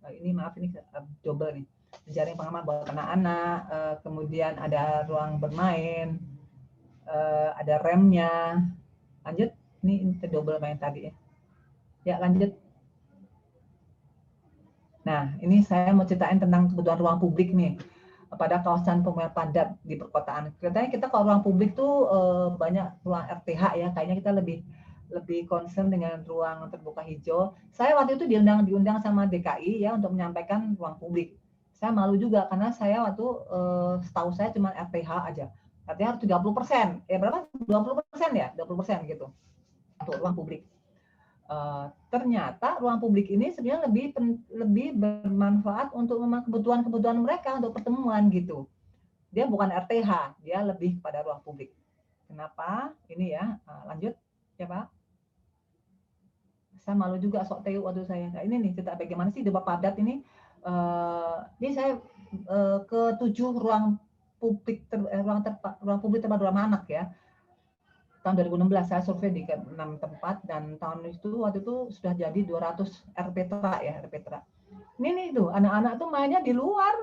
Ini maaf ini double nih, jaring pengaman buat anak-anak, kemudian ada ruang bermain, ada remnya. Lanjut, ini double main tadi ya. Ya lanjut. Nah ini saya mau ceritain tentang kebutuhan ruang publik nih pada kawasan pemukiman padat di perkotaan. Kelihatannya kita kalau ruang publik tuh banyak ruang RTH ya, kayaknya kita lebih concern dengan ruang terbuka hijau. Saya waktu itu diundang sama DKI ya untuk menyampaikan ruang publik. Saya malu juga karena saya waktu setahu saya cuma RTH aja. RTH harus 30%. Ya berapa? 20% ya? 20% gitu untuk ruang publik. Ternyata ruang publik ini sebenarnya lebih bermanfaat untuk kebutuhan mereka untuk pertemuan gitu. Dia bukan RTH, dia lebih pada ruang publik. Kenapa? Ini ya, lanjut ya Pak. Saya malu juga sok TU waktu saya. Nah, ini nih cerita bagaimana sih di padat ini. Ini saya ke 7 ruang publik terpadu ramah anak ya. Tahun 2016 saya survei di 6 tempat dan tahun itu waktu itu sudah jadi 200 RPTRA ya, RPTRA. Ini nih tuh anak-anak tuh mainnya di luar,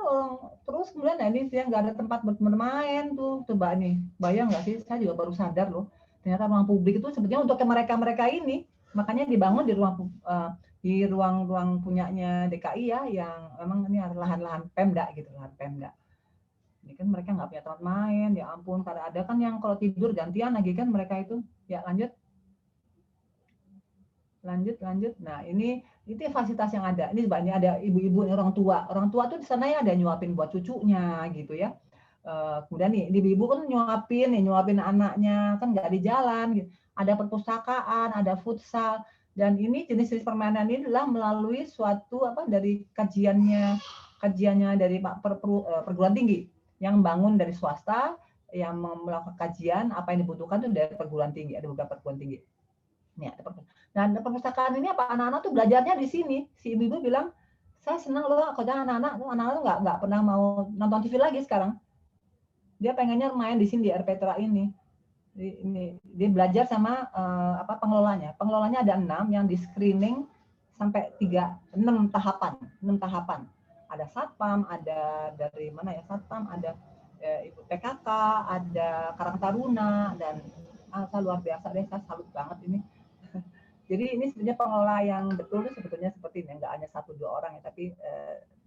terus kemudian ini dia nggak ada tempat bermain tuh, coba nih bayang nggak sih, saya juga baru sadar loh ternyata ruang publik itu sebetulnya untuk mereka ini, makanya dibangun di ruang-ruang punyanya DKI ya, yang memang ini lahan-lahan Pemda gitu, lahan Pemda. Ini kan mereka nggak punya tempat main, ya ampun, karena ada kan yang kalau tidur gantian lagi kan mereka itu. Ya lanjut. Nah ini itu fasilitas yang ada. Ini sebenarnya ada ibu-ibu, orang tua tuh di sana ya ada nyuapin buat cucunya gitu ya. Kemudian nih ibu-ibu kan nyuapin anaknya, kan nggak di jalan gitu. Ada perpustakaan, ada futsal, dan ini jenis-jenis permainan ini adalah melalui suatu dari kajiannya dari perguruan tinggi yang bangun dari swasta, yang melakukan kajian apa yang dibutuhkan itu dari perguruan tinggi, ada beberapa perguruan tinggi. Nih, dan perpustakaan ini anak-anak tuh belajarnya di sini. Si ibu-ibu bilang, saya senang loh kerja anak-anak nggak pernah mau nonton TV lagi sekarang. Dia pengennya main di sini di RPTRA ini. Dia belajar sama pengelolanya. Pengelolanya ada 6 yang di screening sampai 6 tahapan. Ada satpam, ada dari mana ya satpam, ada ibu PKK, ada Karang Taruna, dan luar biasa deh, saya salut banget ini. Jadi ini sebenarnya pengelola yang betul itu sebetulnya seperti ini, nggak hanya 1-2 orang ya, tapi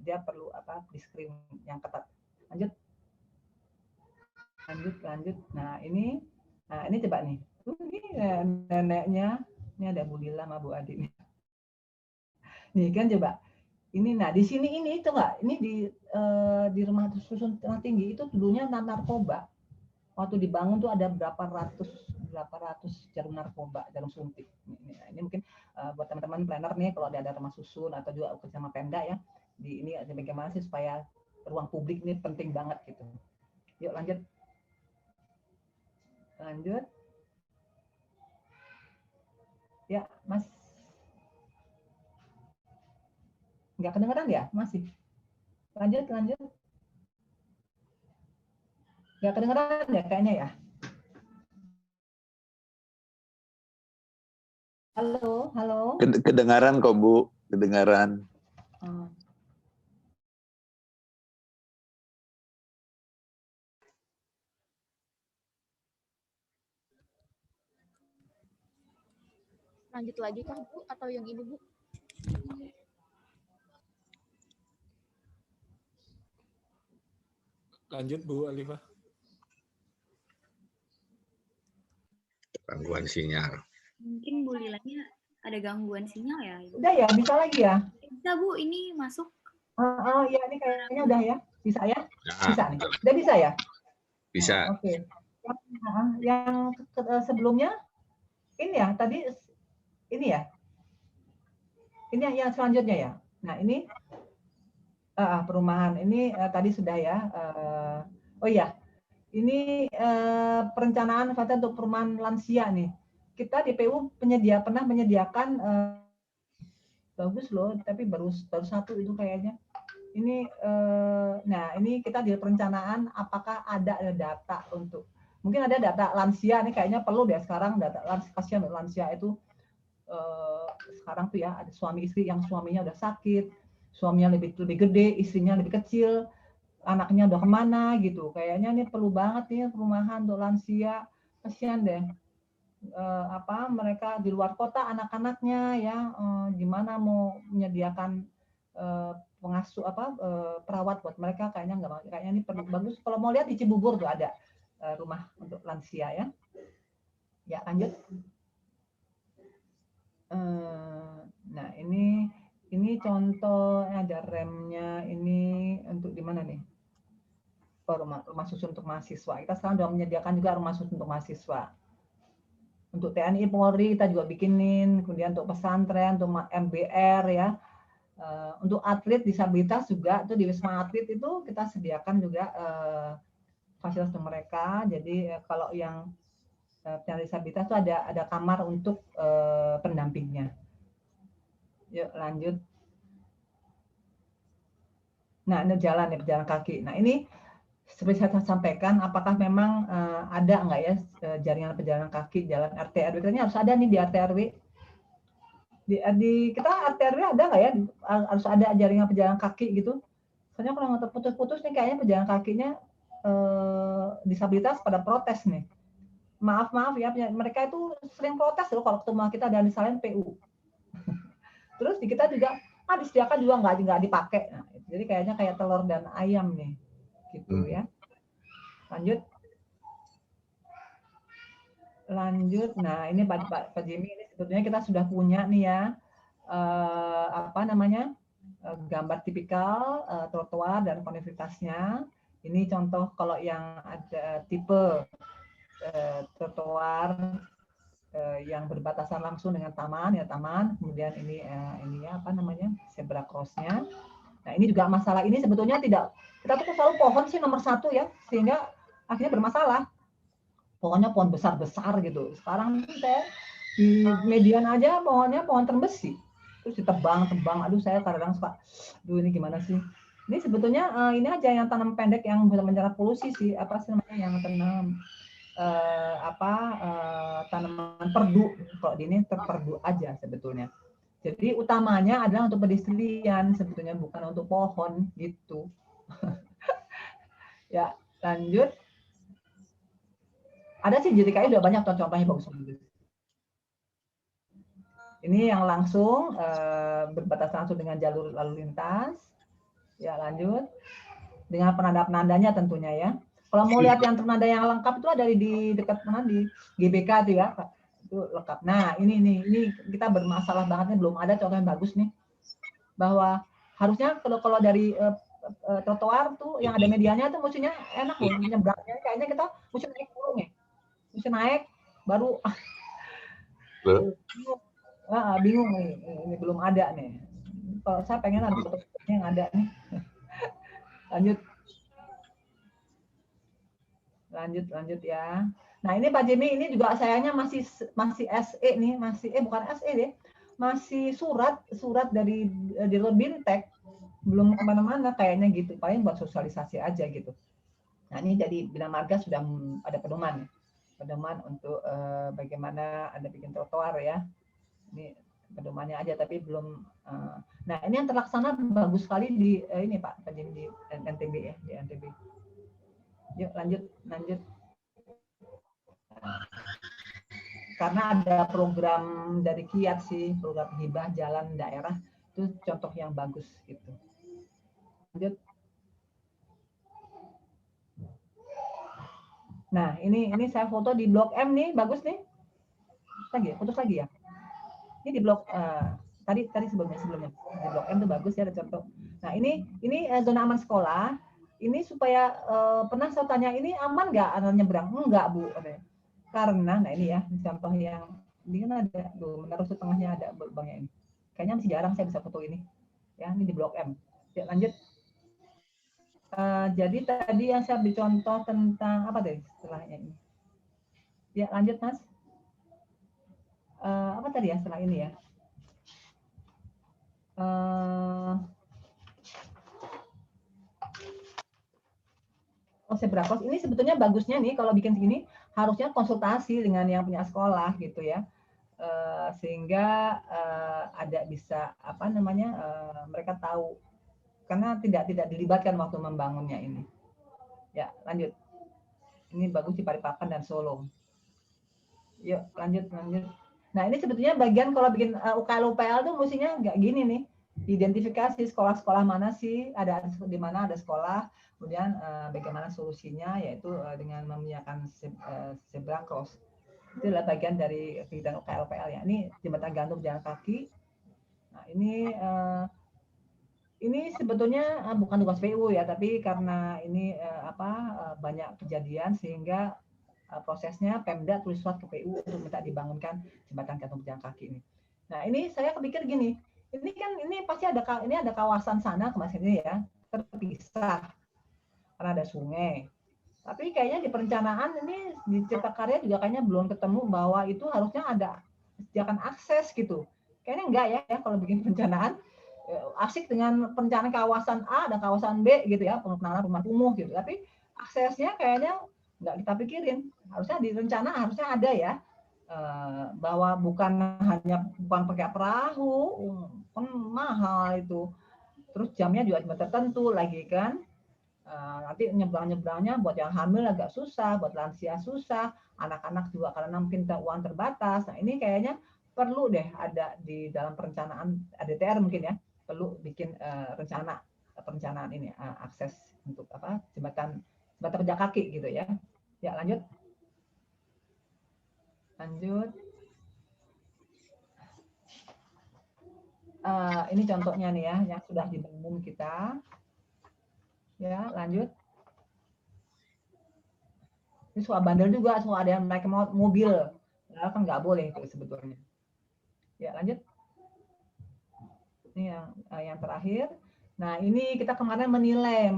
dia perlu di screen yang ketat. Lanjut. Nah ini coba nih. Ini neneknya, ini ada Bu Lila sama Bu Adi nih. Nih kan coba. Ini nah di sini ini itu nggak, ini di rumah susun tinggi itu dulunya narkoba. Waktu dibangun tuh ada berapa ratus jarum narkoba, jarum suntik. Ini mungkin buat teman-teman planner nih kalau ada rumah susun atau juga bersama Pemda ya. Ini bagaimana sih supaya ruang publik ini penting banget gitu. Yuk lanjut. Ya, Mas. Nggak kedengeran ya? Masih. Lanjut. Nggak kedengeran ya kayaknya ya? Halo. Kedengaran kok Bu, kedengaran. Lanjut lagi kah Bu atau yang ini Bu? Lanjut Bu Alifah. Gangguan sinyal. Mungkin Bu Lilanya ada gangguan sinyal ya? Ibu? Udah ya, bisa lagi ya? Bisa Bu, ini masuk. Ya ini kayaknya udah ya. Bisa ya? Nah, Bisa nih. Udah bisa ya? bisa. Oke. Yang sebelumnya ini ya tadi ini ya. Ini yang selanjutnya ya. Nah ini perumahan ini tadi sudah ya. Oh iya, ini perencanaan fase untuk perumahan lansia nih. Kita di PU pernah menyediakan bagus loh, tapi baru satu itu kayaknya. Ini nah ini kita di perencanaan apakah ada data untuk mungkin ada data lansia nih kayaknya perlu deh sekarang data kasihan lansia itu sekarang tuh ya ada suami istri yang suaminya udah sakit, suaminya lebih gede, istrinya lebih kecil, anaknya udah kemana gitu. Kayaknya nih perlu banget nih perumahan untuk lansia, kasihan deh. Mereka di luar kota anak-anaknya ya gimana mau menyediakan pengasuh perawat buat mereka kayaknya ini perlu bagus. Kalau mau lihat di Cibubur tuh ada rumah untuk lansia ya. Ya lanjut. Nah ini contoh ada remnya ini untuk di mana nih? Rumah susun untuk mahasiswa. Kita sekarang sudah menyediakan juga rumah susun untuk mahasiswa. Untuk TNI Polri kita juga bikinin, kemudian untuk pesantren, untuk MBR ya. Untuk atlet disabilitas juga itu di Wisma Atlet itu kita sediakan juga fasilitas untuk mereka. Jadi kalau yang penyandang disabilitas itu ada kamar untuk pendampingnya. Yuk lanjut. Nah ini jalan ya pejalan kaki. Nah ini seperti saya sampaikan, apakah memang ada nggak ya jaringan pejalan kaki jalan RT RW? Katanya harus ada nih di RT RW. Di kita RT RW ada nggak ya? Harus ada jaringan pejalan kaki gitu. Soalnya kalau nggak terputus-putus nih kayaknya pejalan kakinya disabilitas pada protes nih. Maaf ya, mereka itu sering protes loh kalau ketemu kita dan disalahin PU. Terus di kita juga disediakan juga nggak dipakai. Nah, jadi kayaknya kayak telur dan ayam nih, gitu ya. Lanjut. Nah ini Pak Jimmy ini sebetulnya kita sudah punya nih ya gambar tipikal trotoar dan konektivitasnya. Ini contoh kalau yang ada tipe trotoar yang berbatasan langsung dengan taman ya taman. Kemudian ini ya zebra crossnya. Nah ini juga masalah ini sebetulnya kita tuh selalu pohon sih nomor satu ya sehingga akhirnya bermasalah. Pohonnya pohon besar-besar gitu. Sekarang saya di median aja pohonnya pohon termbesi. Terus ditebang. Aduh saya kadang suka, ini gimana sih? Ini sebetulnya ini aja yang tanam pendek yang bisa menyerap polusi sih. Apa sih namanya yang tanam tanaman perdu. Kalau di ini terperdu aja sebetulnya. Jadi utamanya adalah untuk pedestrian sebetulnya bukan untuk pohon gitu. Ya lanjut. Ada sih jadi kayak udah banyak contohnya bagus-bagus. Ini yang langsung berbatasan langsung dengan jalur lalu lintas. Ya lanjut. Dengan penanda-penandanya tentunya ya. Kalau mau lihat yang penanda yang lengkap itu ada di dekat mana di GBK itu ya. Itu lengkap. Nah ini kita bermasalah banget nih belum ada contoh yang bagus nih. Bahwa harusnya kalau dari trotoar tuh yang ada medianya tuh mestinya enak loh nyebrangnya. Kayaknya kita mesti naik burung ya. Mesti naik baru bingung nih ini belum ada nih. Kalau saya pengen ada foto-fotonya yang ada nih. Lanjut ya. Nah ini Pak Jimmy ini juga sayangnya masih SE nih bukan SE deh, masih surat dari Dirut Bintek belum kemana-mana kayaknya gitu, paling buat sosialisasi aja gitu. Nah ini jadi Bina Marga sudah ada pedoman untuk bagaimana ada bikin trotoar ya. Ini pedomannya aja tapi belum. Nah ini yang terlaksana bagus sekali di ini Pak Jimmy di NTB ya di NTB. Yuk lanjut. karena ada program dari Kiat sih, program hibah jalan daerah, itu contoh yang bagus gitu. Lanjut. Nah, ini saya foto di Blok M nih, bagus nih. Putus lagi ya. Ini di blok tadi sebelumnya di Blok M tuh bagus ya, ada contoh. Nah, ini zona aman sekolah. Ini supaya pernah saya tanya, ini aman nggak anak nyebrang? Enggak, Bu. Karena, nah ini ya contoh yang ini kan ada, menaruh setengahnya ada lubangnya ini. Kayaknya masih jarang saya bisa foto ini. Ya, ini di Blok M. Ya, lanjut. Jadi tadi yang saya beri contoh tentang apa tadi setelahnya ini? Ya, lanjut Mas. Apa tadi ya setelah ini ya? Zebra cross ini sebetulnya bagusnya nih kalau bikin segini harusnya konsultasi dengan yang punya sekolah gitu ya, sehingga ada bisa apa namanya mereka tahu, karena tidak dilibatkan waktu membangunnya ini. Ya, lanjut. Ini bagus di Balikpapan dan Solo. Yuk, lanjut. Nah, ini sebetulnya bagian kalau bikin UKL-UPL tuh mestinya nggak gini nih. Identifikasi sekolah-sekolah mana sih, ada di mana ada sekolah, kemudian bagaimana solusinya, yaitu dengan menyediakan zebra cross. Itu adalah bagian dari kegiatan UKL-UPL ya. Ini jembatan gantung jalan kaki. Nah, ini sebetulnya bukan tugas PU ya, tapi karena ini banyak kejadian sehingga prosesnya Pemda tulis surat ke PU untuk minta dibangunkan jembatan gantung pejalan kaki ini. Nah, ini saya kepikir gini, ini pasti ada kawasan sana kemarin ini ya terpisah karena ada sungai. Tapi kayaknya di perencanaan ini di Cipta Karya juga kayaknya belum ketemu bahwa itu harusnya ada sediakan akses gitu. Kayaknya enggak ya kalau bikin perencanaan. Asik dengan perencanaan kawasan A dan kawasan B gitu ya, pengenalan rumah kumuh gitu. Tapi aksesnya kayaknya nggak kita pikirin. Harusnya di rencana harusnya ada ya, bahwa bukan pakai perahu, kan mahal itu. Terus jamnya juga cuma tertentu lagi kan. Nanti nyebrang-nyebrangnya buat yang hamil agak susah, buat lansia susah, anak-anak juga karena mungkin uang terbatas. Nah, ini kayaknya perlu deh ada di dalam perencanaan ADTR mungkin ya, perlu bikin perencanaan ini akses untuk jembatan pejalan kaki gitu ya. Ya, lanjut. Ini contohnya nih ya yang sudah dibangun kita. Ya, lanjut. Ini suka bandel juga, suka ada yang naik mobil. Padahal kan nggak boleh itu sebetulnya. Ya, lanjut. Ini yang terakhir. Nah, ini kita kemarin menilai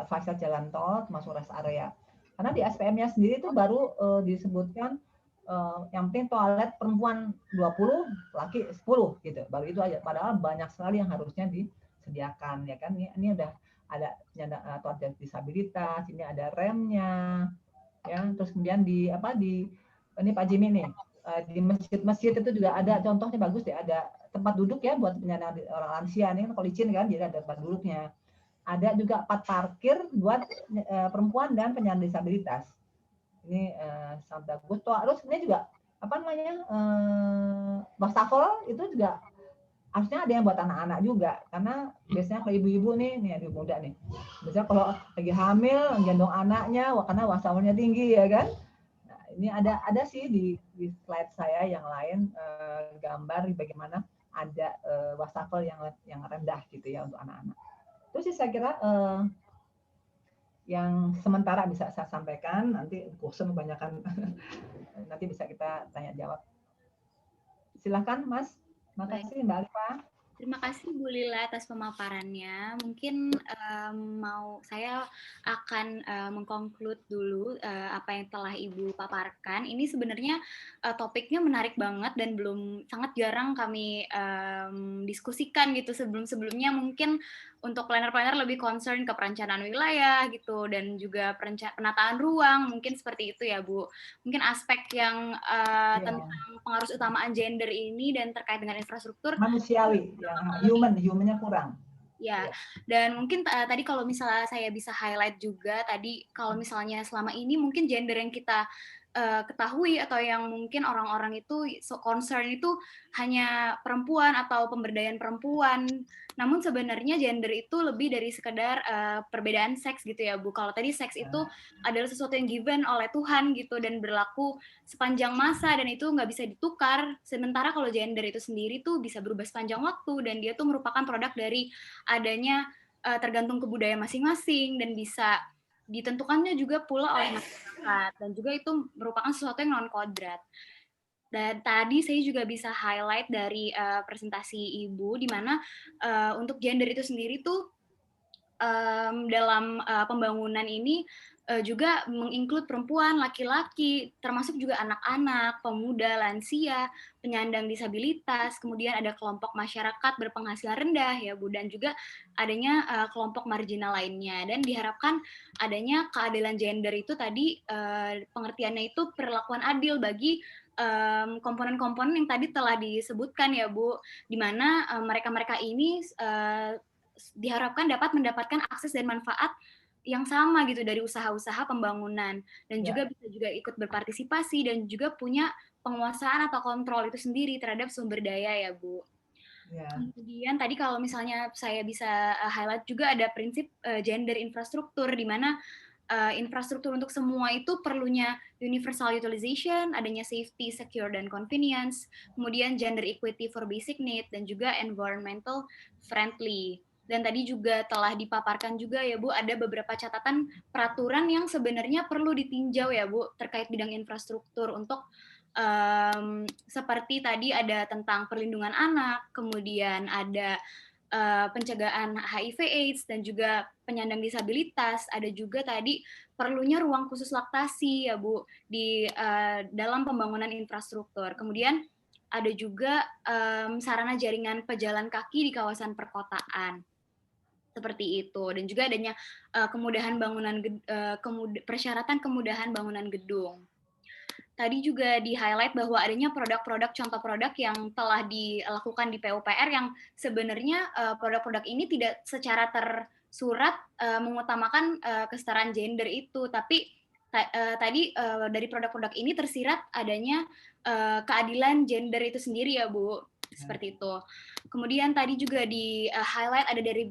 fasilitas jalan tol termasuk rest area. Karena di SPM-nya sendiri itu baru disebutkan yang penting toilet perempuan 20, laki 10 gitu. Baru itu aja. Padahal banyak sekali yang harusnya disediakan ya kan. Ini udah ada toilet disabilitas, ini ada remnya. Ya, terus kemudian ini Pak Jimmy nih. Di masjid-masjid itu juga ada contohnya bagus deh, ada tempat duduk ya buat penyandang orang lansia nih, kalau licin kan, jadi ada tempat duduknya. Ada juga 4 parkir buat perempuan dan penyandang disabilitas. Ini sangat bagus. Terus ini juga wastafel itu juga harusnya ada yang buat anak-anak juga, karena biasanya kalau ibu-ibu nih ibu muda nih, biasanya kalau lagi hamil gendong anaknya, karena wastafelnya tinggi ya kan. Nah, ini ada sih di slide saya yang lain gambar bagaimana ada wastafel yang rendah gitu ya untuk anak-anak. Itu sih saya kira yang sementara bisa saya sampaikan, nanti bosan kebanyakan nanti bisa kita tanya jawab. Silakan Mas. Makasih Mbak Alifa. Terima kasih Bu Lila atas pemaparannya. Mungkin saya akan mengkonklud dulu apa yang telah Ibu paparkan. Ini sebenarnya topiknya menarik banget dan sangat jarang kami diskusikan gitu. Sebelum-sebelumnya mungkin untuk planner-planner lebih concern ke perencanaan wilayah gitu dan juga penataan ruang, mungkin seperti itu ya Bu. Mungkin aspek yang tentang pengaruh utamaan gender ini dan terkait dengan infrastruktur manusiawi, humannya kurang. Ya, dan mungkin tadi kalau misalnya saya bisa highlight juga tadi kalau misalnya selama ini mungkin gender yang kita ketahui atau yang mungkin orang-orang itu concern itu hanya perempuan atau pemberdayaan perempuan. Namun sebenarnya gender itu lebih dari sekedar perbedaan seks gitu ya Bu. Kalau tadi seks itu adalah sesuatu yang given oleh Tuhan gitu dan berlaku sepanjang masa dan itu nggak bisa ditukar. Sementara kalau gender itu sendiri tuh bisa berubah sepanjang waktu dan dia tuh merupakan produk dari adanya tergantung kebudayaan masing-masing dan bisa ditentukannya juga pula oleh masyarakat dan juga itu merupakan sesuatu yang non kodrat. Dan tadi saya juga bisa highlight dari presentasi Ibu di mana untuk gender itu sendiri tuh dalam pembangunan ini juga menginclude perempuan, laki-laki, termasuk juga anak-anak, pemuda, lansia, penyandang disabilitas, kemudian ada kelompok masyarakat berpenghasilan rendah ya Bu, dan juga adanya kelompok marginal lainnya. Dan diharapkan adanya keadilan gender itu tadi pengertiannya itu perlakuan adil bagi komponen-komponen yang tadi telah disebutkan ya Bu, di mana mereka-mereka ini diharapkan dapat mendapatkan akses dan manfaat yang sama gitu dari usaha-usaha pembangunan dan juga bisa juga ikut berpartisipasi dan juga punya penguasaan atau kontrol itu sendiri terhadap sumber daya ya Bu. Kemudian tadi kalau misalnya saya bisa highlight juga ada prinsip gender infrastruktur di mana infrastruktur untuk semua itu perlunya universal utilization, adanya safety, secure, dan convenience, kemudian gender equity for basic need, dan juga environmental friendly. Dan tadi juga telah dipaparkan juga ya Bu, ada beberapa catatan peraturan yang sebenarnya perlu ditinjau ya Bu, terkait bidang infrastruktur untuk seperti tadi ada tentang perlindungan anak, kemudian ada pencegahan HIV/AIDS dan juga penyandang disabilitas, ada juga tadi perlunya ruang khusus laktasi ya Bu di dalam pembangunan infrastruktur. Kemudian ada juga sarana jaringan pejalan kaki di kawasan perkotaan. Seperti itu, dan juga adanya kemudahan bangunan persyaratan kemudahan bangunan gedung. Tadi juga di-highlight bahwa adanya produk-produk, contoh produk yang telah dilakukan di PUPR yang sebenarnya produk-produk ini tidak secara tersurat mengutamakan kesetaraan gender itu, tapi tadi dari produk-produk ini tersirat adanya keadilan gender itu sendiri ya Bu, seperti itu. Kemudian tadi juga di highlight ada dari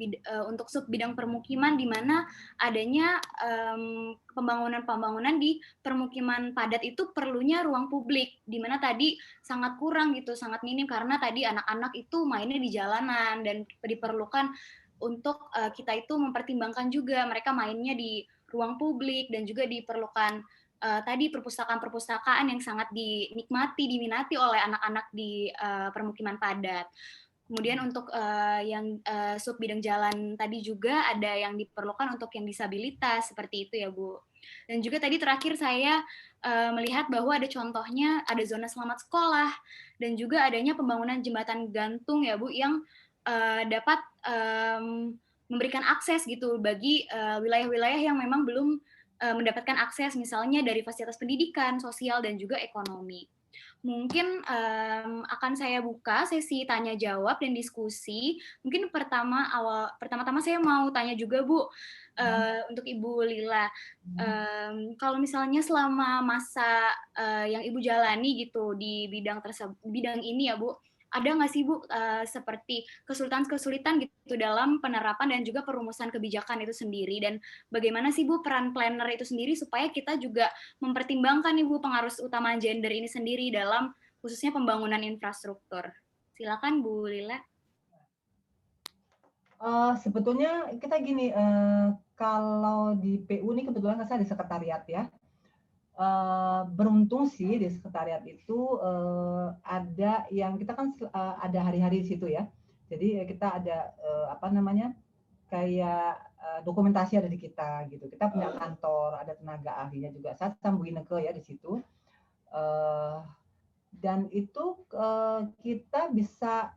untuk sub bidang permukiman di mana adanya pembangunan di permukiman padat itu perlunya ruang publik, di mana tadi sangat kurang gitu, sangat minim karena tadi anak-anak itu mainnya di jalanan dan diperlukan untuk kita itu mempertimbangkan juga mereka mainnya di ruang publik dan juga diperlukan tadi perpustakaan-perpustakaan yang sangat diminati oleh anak-anak di permukiman padat. Kemudian untuk yang sub bidang jalan tadi juga ada yang diperlukan untuk yang disabilitas seperti itu ya Bu. Dan juga tadi terakhir saya melihat bahwa ada contohnya ada zona selamat sekolah dan juga adanya pembangunan jembatan gantung ya Bu yang dapat memberikan akses gitu bagi wilayah-wilayah yang memang belum mendapatkan akses misalnya dari fasilitas pendidikan, sosial, dan juga ekonomi. Mungkin akan saya buka sesi tanya jawab dan diskusi. Mungkin pertama-tama saya mau tanya juga Bu, untuk Ibu Lila. Kalau misalnya selama masa yang Ibu jalani gitu di bidang ini ya Bu, ada nggak sih Bu seperti kesulitan-kesulitan gitu dalam penerapan dan juga perumusan kebijakan itu sendiri, dan bagaimana sih Bu peran planner itu sendiri supaya kita juga mempertimbangkan nih Bu pengaruh utama gender ini sendiri dalam khususnya pembangunan infrastruktur. Silakan Bu Lila. Sebetulnya kita gini, kalau di PU ini kebetulan saya di sekretariat ya. Beruntung sih di sekretariat itu ada yang kita kan ada hari-hari di situ ya. Jadi kita ada kayak dokumentasi ada di kita gitu. Kita punya kantor, ada tenaga ahlinya juga. Saya Sambuineke ya di situ. Dan itu kita bisa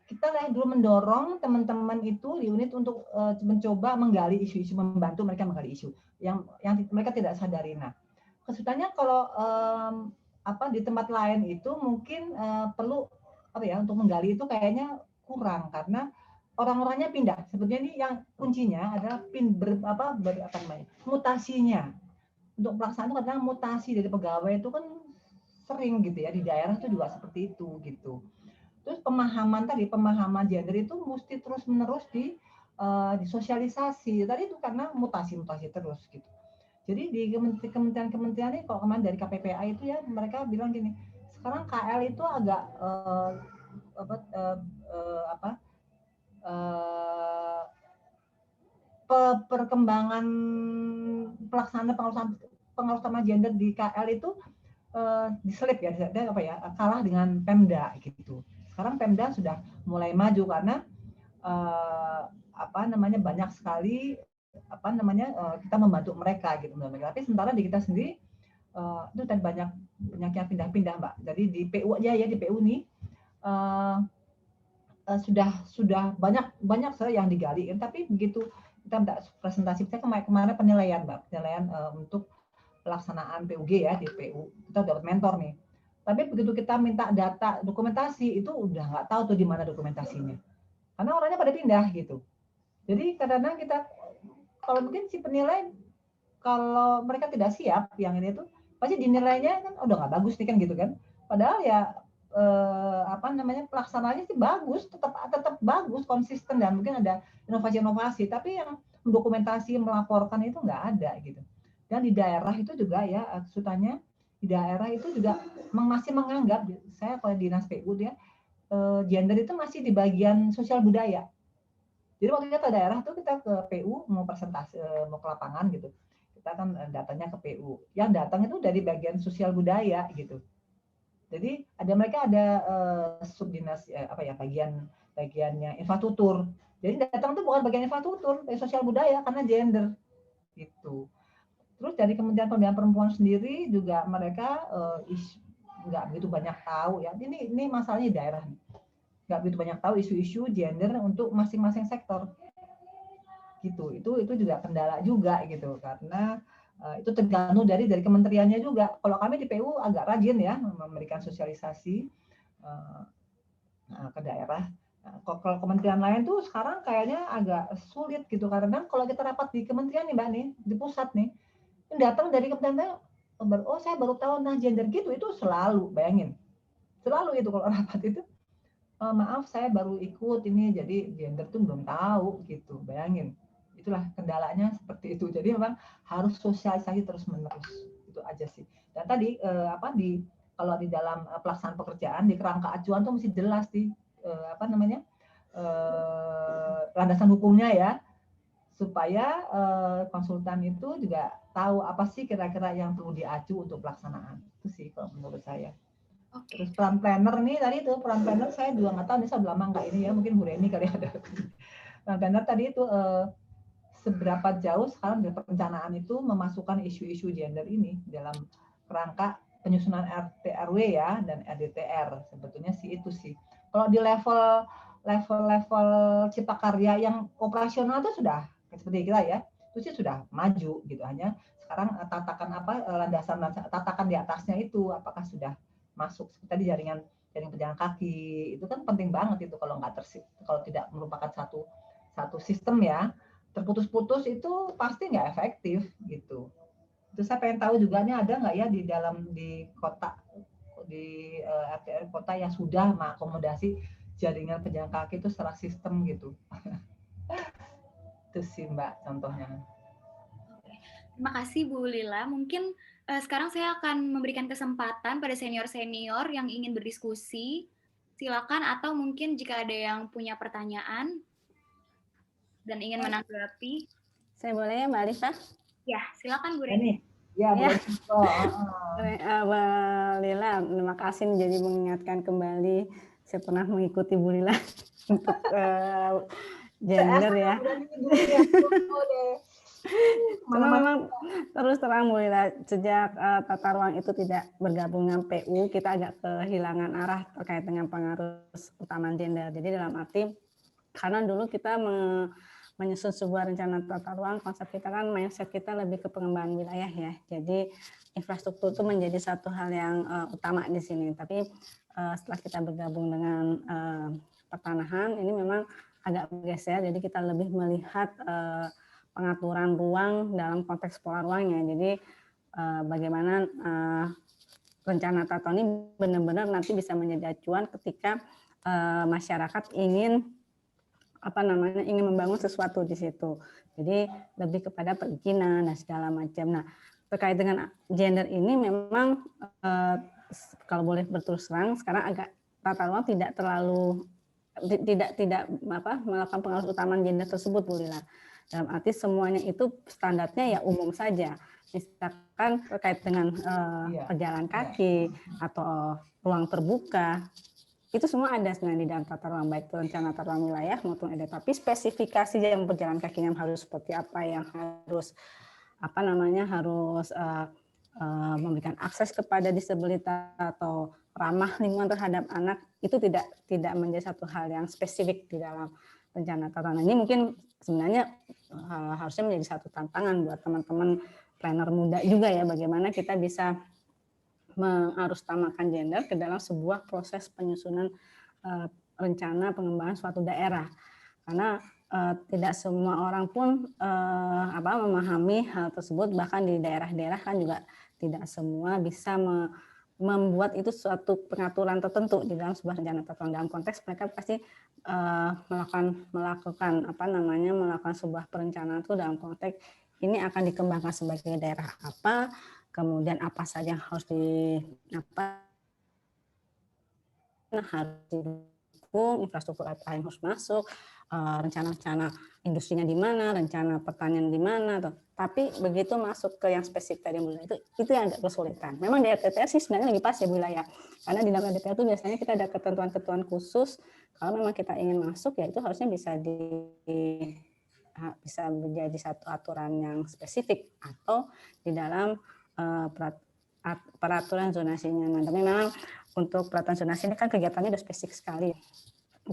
kita dulu mendorong teman-teman itu di unit untuk mencoba menggali isu-isu, membantu mereka menggali isu yang mereka tidak sadari. Nah, kesulitannya kalau di tempat lain itu mungkin perlu untuk menggali itu kayaknya kurang karena orang-orangnya pindah. Sebetulnya ini yang kuncinya adalah mutasinya. untuk pelaksanaan itu kadang mutasi dari pegawai itu kan sering gitu ya, di daerah itu juga seperti itu gitu. Terus pemahaman gender itu mesti terus-menerus disosialisasi. Tadi itu karena mutasi-mutasi terus gitu. Jadi di kementerian-kementerian ini, kalau kemarin dari KPPA itu ya, mereka bilang gini, sekarang KL itu agak perkembangan pelaksanaan pengawasan utama gender di KL itu diselip ya, kalah dengan Pemda gitu. Sekarang Pemda sudah mulai maju karena banyak sekali kita membantu mereka gitu. Tapi sementara di kita sendiri itu tadi banyak yang pindah-pindah, Mbak. Jadi di PU aja ya, di PU nih sudah banyak yang digali, tapi begitu kita minta presentasi, saya kemarin penilaian, Mbak, untuk pelaksanaan PUG ya di PU, kita dapat mentor nih. Tapi begitu kita minta data dokumentasi, itu udah nggak tahu tuh di mana dokumentasinya. Karena orangnya pada pindah gitu. Jadi kadang-kadang kita, kalau mungkin si penilai, kalau mereka tidak siap yang ini tuh, pasti dinilainya kan udah nggak bagus nih kan gitu kan. Padahal ya pelaksanaannya sih bagus, tetap bagus, konsisten, dan mungkin ada inovasi-inovasi, tapi yang mendokumentasi, melaporkan itu nggak ada gitu. Dan di daerah itu juga ya, kesulitannya di daerah itu juga masih menganggap, saya kalau di Dinas PU ya, gender itu masih di bagian sosial budaya. Jadi waktu kita ke daerah tuh, kita ke PU mau presentasi, mau ke lapangan gitu, kita kan datanya ke PU, yang datang itu dari bagian sosial budaya gitu. Jadi mereka ada subdinas bagiannya infrastruktur. Jadi datang tuh bukan bagian infrastruktur, dari sosial budaya karena gender gitu. Terus dari Kementerian Pemberdayaan Perempuan sendiri juga mereka nggak begitu banyak tahu ya. Ini masalahnya di daerah nih. Nggak begitu banyak tahu isu-isu gender untuk masing-masing sektor. Gitu. Itu juga kendala juga gitu, karena itu tergantung dari kementeriannya juga. Kalau kami di PU agak rajin ya memberikan sosialisasi ke daerah. Kalau kementerian lain tuh sekarang kayaknya agak sulit gitu, karena kalau kita rapat di kementerian nih, Mbak, nih di pusat nih, datang dari kementerian, oh saya baru tahu nah gender gitu, itu selalu, bayangin, selalu itu kalau rapat itu, maaf saya baru ikut ini, jadi gender tuh belum tahu gitu, bayangin. Itulah kendalanya seperti itu. Jadi memang harus sosialisasi terus menerus, itu aja sih. Dan tadi kalau di dalam pelaksanaan pekerjaan di kerangka acuan tuh mesti jelas di landasan hukumnya ya, supaya konsultan itu juga tahu apa sih kira-kira yang perlu diacu untuk pelaksanaan. Itu sih kalau menurut saya. Oke. Terus peran planner nih, tadi itu peran planner saya juga nggak tahu, ini saya udah lama nggak ini ya, mungkin Bu Reni kali ada. Peran planner tadi itu seberapa jauh sekarang dari perencanaan itu memasukkan isu-isu gender ini dalam kerangka penyusunan RT RW ya dan RDTR, sebetulnya sih itu sih. Kalau di level cipta karya yang operasional itu sudah seperti kita ya, itu sih sudah maju gitu. Hanya sekarang landasan tatakan di atasnya itu apakah sudah masuk tadi jaring pejalan kaki, itu kan penting banget itu. Kalau kalau tidak merupakan satu sistem ya, terputus-putus itu pasti nggak efektif gitu. Terus saya pengen tahu juga nih, ada nggak ya di kota, di RT kota yang sudah mengakomodasi jaringan pejalan kaki itu secara sistem gitu. Itu sih Mbak contohnya. Terima kasih Bu Lila. Mungkin sekarang saya akan memberikan kesempatan pada senior-senior yang ingin berdiskusi. Silakan, atau mungkin jika ada yang punya pertanyaan dan ingin menanggapi. Saya boleh ya Mbak Alisa? Ya, silakan Bu Reni. Ya, Bu Reni. Mbak Lila, terima kasih jadi mengingatkan kembali. Saya pernah mengikuti Bu Lila untuk gender ya. Memang terus terang Bu Lila, sejak tata ruang itu tidak bergabung dengan PU, kita agak kehilangan arah terkait dengan pengaruh utama gender. Jadi dalam arti, karena dulu kita menyusun sebuah rencana tata ruang, konsep kita kan mindset kita lebih ke pengembangan wilayah ya. Jadi infrastruktur itu menjadi satu hal yang utama di sini. Tapi setelah kita bergabung dengan pertanahan, ini memang agak bergeser. Jadi kita lebih melihat pengaturan ruang dalam konteks pola ruangnya. Jadi bagaimana rencana tata ini benar-benar nanti bisa menjadi acuan ketika masyarakat ingin ingin membangun sesuatu di situ. Jadi lebih kepada perizinan dan segala macam. Nah, terkait dengan gender ini memang kalau boleh berterus terang sekarang agak tata ruang tidak terlalu tidak melakukan pengaruh utama gender tersebut, Bu Lila. Dalam arti semuanya itu standarnya ya umum saja. Misalkan terkait dengan pejalan kaki atau ruang terbuka, itu semua ada sebenarnya di dalam tata ruang, baik itu rencana tata ruang wilayah maupun ada. Tapi spesifikasi yang pejalan kakinya harus seperti apa, yang harus harus memberikan akses kepada disabilitas atau ramah lingkungan terhadap anak, itu tidak menjadi satu hal yang spesifik di dalam rencana tata ruang. Ini mungkin sebenarnya harusnya menjadi satu tantangan buat teman-teman planner muda juga ya, bagaimana kita bisa mengharusutamakan gender ke dalam sebuah proses penyusunan rencana pengembangan suatu daerah. Karena tidak semua orang pun memahami hal tersebut, bahkan di daerah-daerah kan juga tidak semua bisa membuat itu suatu pengaturan tertentu di dalam sebuah rencana tata ruang. Dalam konteks mereka pasti melakukan sebuah perencanaan itu dalam konteks ini akan dikembangkan sebagai daerah apa, kemudian apa saja yang harus harus didukung, infrastruktur apa yang harus masuk, rencana-rencana industrinya di mana, rencana pertanian di mana. Tapi begitu masuk ke yang spesifik tadi itu yang agak kesulitan. Memang di RTTR sih sebenarnya lebih pas ya Bu Lila ya, karena di dalam RTTR itu biasanya kita ada ketentuan-ketentuan khusus. Kalau memang kita ingin masuk ya itu harusnya bisa menjadi satu aturan yang spesifik atau di dalam peraturan zonasi nyaman. Tapi memang untuk peraturan zonasi ini kan kegiatannya sudah spesifik sekali.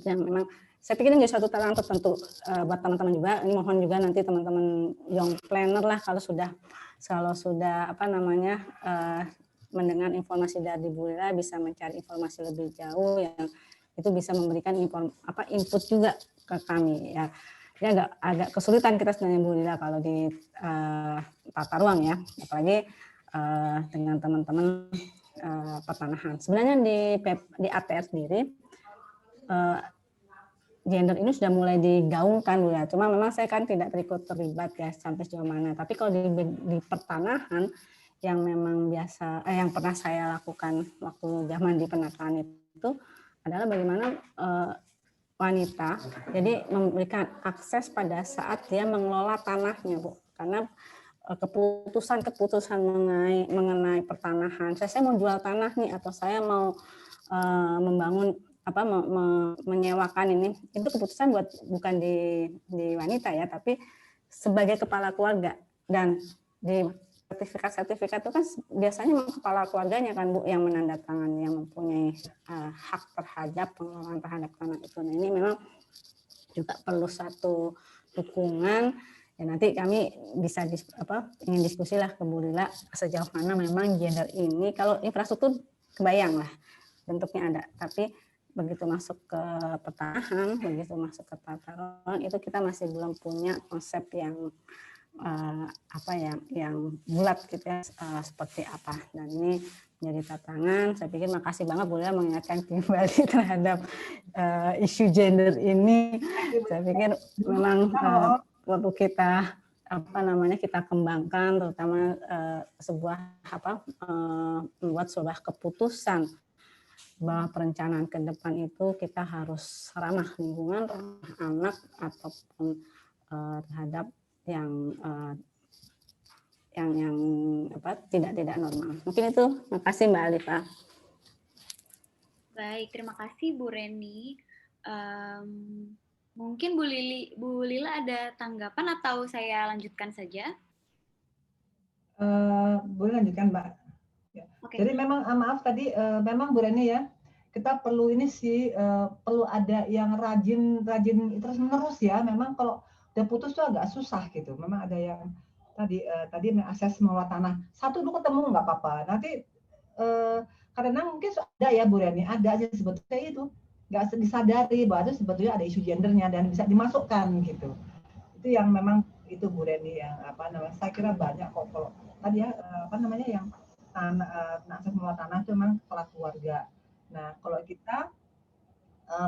Yang memang saya pikir ini suatu tantangan tertentu buat teman-teman juga. Ini mohon juga nanti teman-teman young planner lah kalau sudah mendengar informasi dari Bu Lila bisa mencari informasi lebih jauh yang itu bisa memberikan input juga ke kami ya. Ini agak kesulitan kita sebenarnya Bu Lila kalau di tata ruang ya, apalagi dengan teman-teman pertanahan. Sebenarnya di ATR sendiri gender ini sudah mulai digaungkan Bu ya. Cuma memang saya kan tidak terlibat ya sampai sejauh mana. Tapi kalau di pertanahan yang memang yang pernah saya lakukan waktu zaman di penataan itu adalah bagaimana wanita jadi memberikan akses pada saat dia mengelola tanahnya Bu, karena keputusan mengenai pertanahan, saya mau jual tanah nih atau saya mau membangun menyewakan ini, itu keputusan bukan di wanita ya, tapi sebagai kepala keluarga. Dan di sertifikat itu kan biasanya kepala keluarganya kan Bu yang menandatangani, yang mempunyai hak terhadap pengelolaan terhadap tanah itu. Nah ini memang juga perlu satu dukungan ya, nanti kami bisa ingin diskusi lah ke Bu Lila sejauh mana memang gender ini, kalau infrastruktur kebayang lah bentuknya ada, tapi begitu masuk ke pertanahan, begitu masuk ke tata ruang itu kita masih belum punya konsep yang yang bulat gitu ya, seperti apa. Dan ini menjadi tantangan. Saya pikir makasih banget Bu Lila mengingatkan kembali terhadap isu gender ini. Saya pikir memang perlu kita kita kembangkan, terutama membuat sebuah keputusan bahwa perencanaan ke depan itu kita harus ramah lingkungan, ramah anak ataupun terhadap yang tidak normal. Mungkin itu. Makasih Mbak Alifa. Baik, terima kasih Bu Reni. Mungkin Bu Lila ada tanggapan atau saya lanjutkan saja? Boleh lanjutkan Mbak. Ya. Okay. Jadi memang maaf tadi memang Bu Reni ya, kita perlu ini sih perlu ada yang rajin terus menerus ya. Memang kalau udah putus tuh agak susah gitu. Memang ada yang tadi mengakses mengelola tanah. Satu dulu ketemu nggak apa-apa. Nanti karena mungkin ada ya Bu Reni, ada aja sebetulnya itu nggak disadari bahwa itu sebetulnya ada isu gendernya dan bisa dimasukkan gitu. Itu yang memang itu Bu Reni yang saya kira banyak kok kalau tadi ya apa namanya yang akses mengelola tanah itu memang kepala keluarga. Nah, kalau kita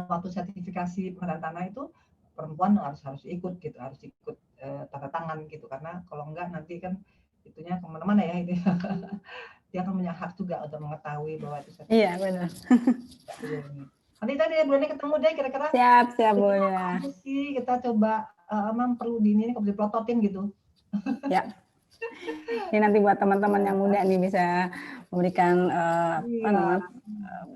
waktu sertifikasi pengelolaan tanah itu perempuan harus ikut gitu, harus ikut tanda tangan gitu, karena kalau enggak nanti kan itunya kemana-mana ya ini. Dia akan punya hak juga untuk mengetahui bahwa itu sertifikasi. Iya, benar. Nanti tadi bulannya ketemu deh kira-kira. Siap Bu Lila. Sih kita coba emang perlu diprototin gitu. Ya. Ini nanti buat teman-teman yang muda nih bisa memberikan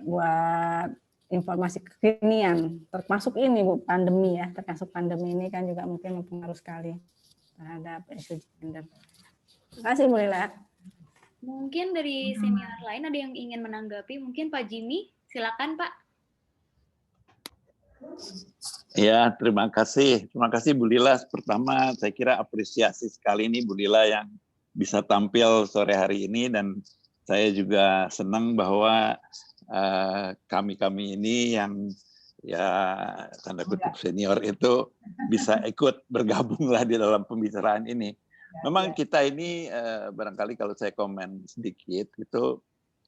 buat informasi kekinian, termasuk ini Bu, pandemi ya, termasuk pandemi ini kan juga mungkin mempengaruhi sekali terhadap isu gender. Terima kasih Bu Lila. Mungkin dari senior lain ada yang ingin menanggapi, mungkin Pak Jimmy, silakan Pak. Ya, terima kasih Bu Lila. Pertama, saya kira apresiasi sekali ini Bu Lila yang bisa tampil sore hari ini, dan saya juga senang bahwa kami ini yang ya tanda kutip senior itu bisa ikut bergabunglah di dalam pembicaraan ini. Memang kita ini barangkali kalau saya komen sedikit itu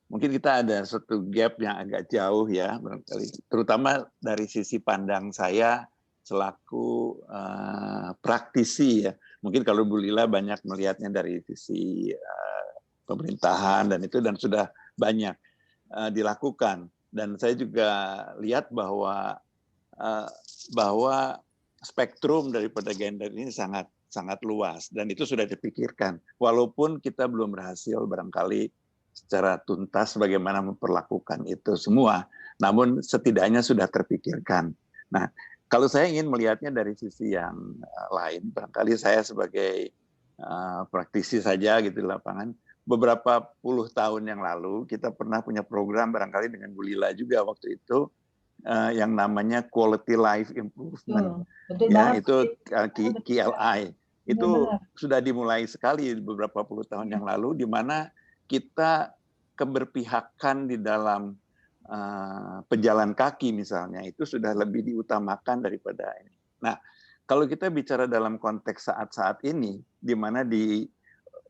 mungkin kita ada satu gap yang agak jauh ya barangkali, terutama dari sisi pandang saya selaku praktisi ya. Mungkin kalau Bu Lila banyak melihatnya dari sisi pemerintahan dan sudah banyak dilakukan, dan saya juga lihat bahwa spektrum daripada gender ini sangat luas, dan itu sudah dipikirkan walaupun kita belum berhasil barangkali secara tuntas bagaimana memperlakukan itu semua, namun setidaknya sudah terpikirkan. Nah, kalau saya ingin melihatnya dari sisi yang lain, barangkali saya sebagai praktisi saja gitu di lapangan, beberapa puluh tahun yang lalu kita pernah punya program barangkali dengan Bu Lila juga waktu itu yang namanya Quality Life Improvement. Ya, itu KLI. Itu sudah dimulai sekali beberapa puluh tahun yang lalu, di mana kita keberpihakan di dalam pejalan kaki misalnya itu sudah lebih diutamakan daripada ini. Nah, kalau kita bicara dalam konteks saat-saat ini, di mana di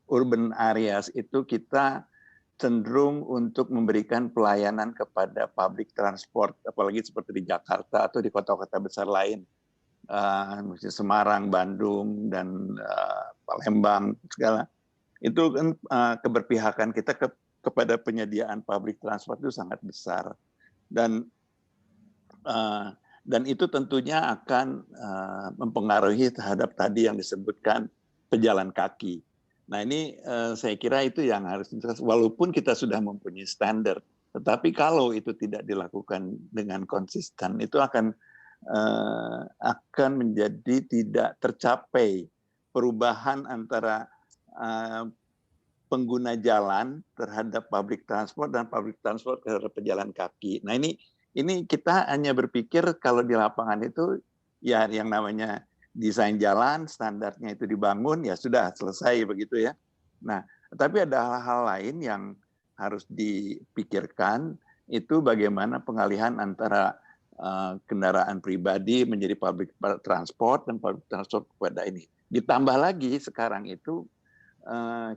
urban areas itu kita cenderung untuk memberikan pelayanan kepada public transport, apalagi seperti di Jakarta atau di kota-kota besar lain, misalnya Semarang, Bandung, dan Palembang, segala. Itu kan keberpihakan kita kepada penyediaan public transport itu sangat besar, dan itu tentunya akan mempengaruhi terhadap tadi yang disebutkan pejalan kaki. Nah, ini saya kira itu yang harus walaupun kita sudah mempunyai standar, tetapi kalau itu tidak dilakukan dengan konsisten, itu akan menjadi tidak tercapai perubahan antara pengguna jalan terhadap public transport dan public transport terhadap pejalan kaki. Nah, ini kita hanya berpikir kalau di lapangan itu ya yang namanya desain jalan, standarnya itu dibangun, ya sudah selesai begitu ya. Nah, tapi ada hal-hal lain yang harus dipikirkan, itu bagaimana pengalihan antara kendaraan pribadi menjadi public transport dan public transport kepada ini. Ditambah lagi sekarang itu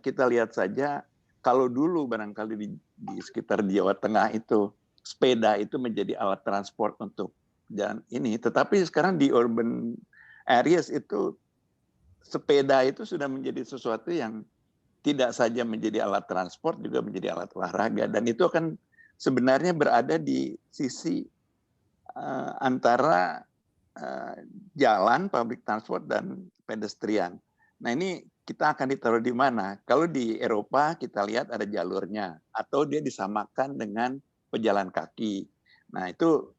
kita lihat saja, kalau dulu barangkali di sekitar Jawa Tengah itu sepeda itu menjadi alat transport untuk jalan ini, tetapi sekarang di urban areas itu sepeda itu sudah menjadi sesuatu yang tidak saja menjadi alat transport, juga menjadi alat olahraga, dan itu akan sebenarnya berada di sisi antara jalan, public transport, dan pedestrian. Nah, ini kita akan ditaruh di mana? Kalau di Eropa kita lihat ada jalurnya, atau dia disamakan dengan pejalan kaki. Nah, itu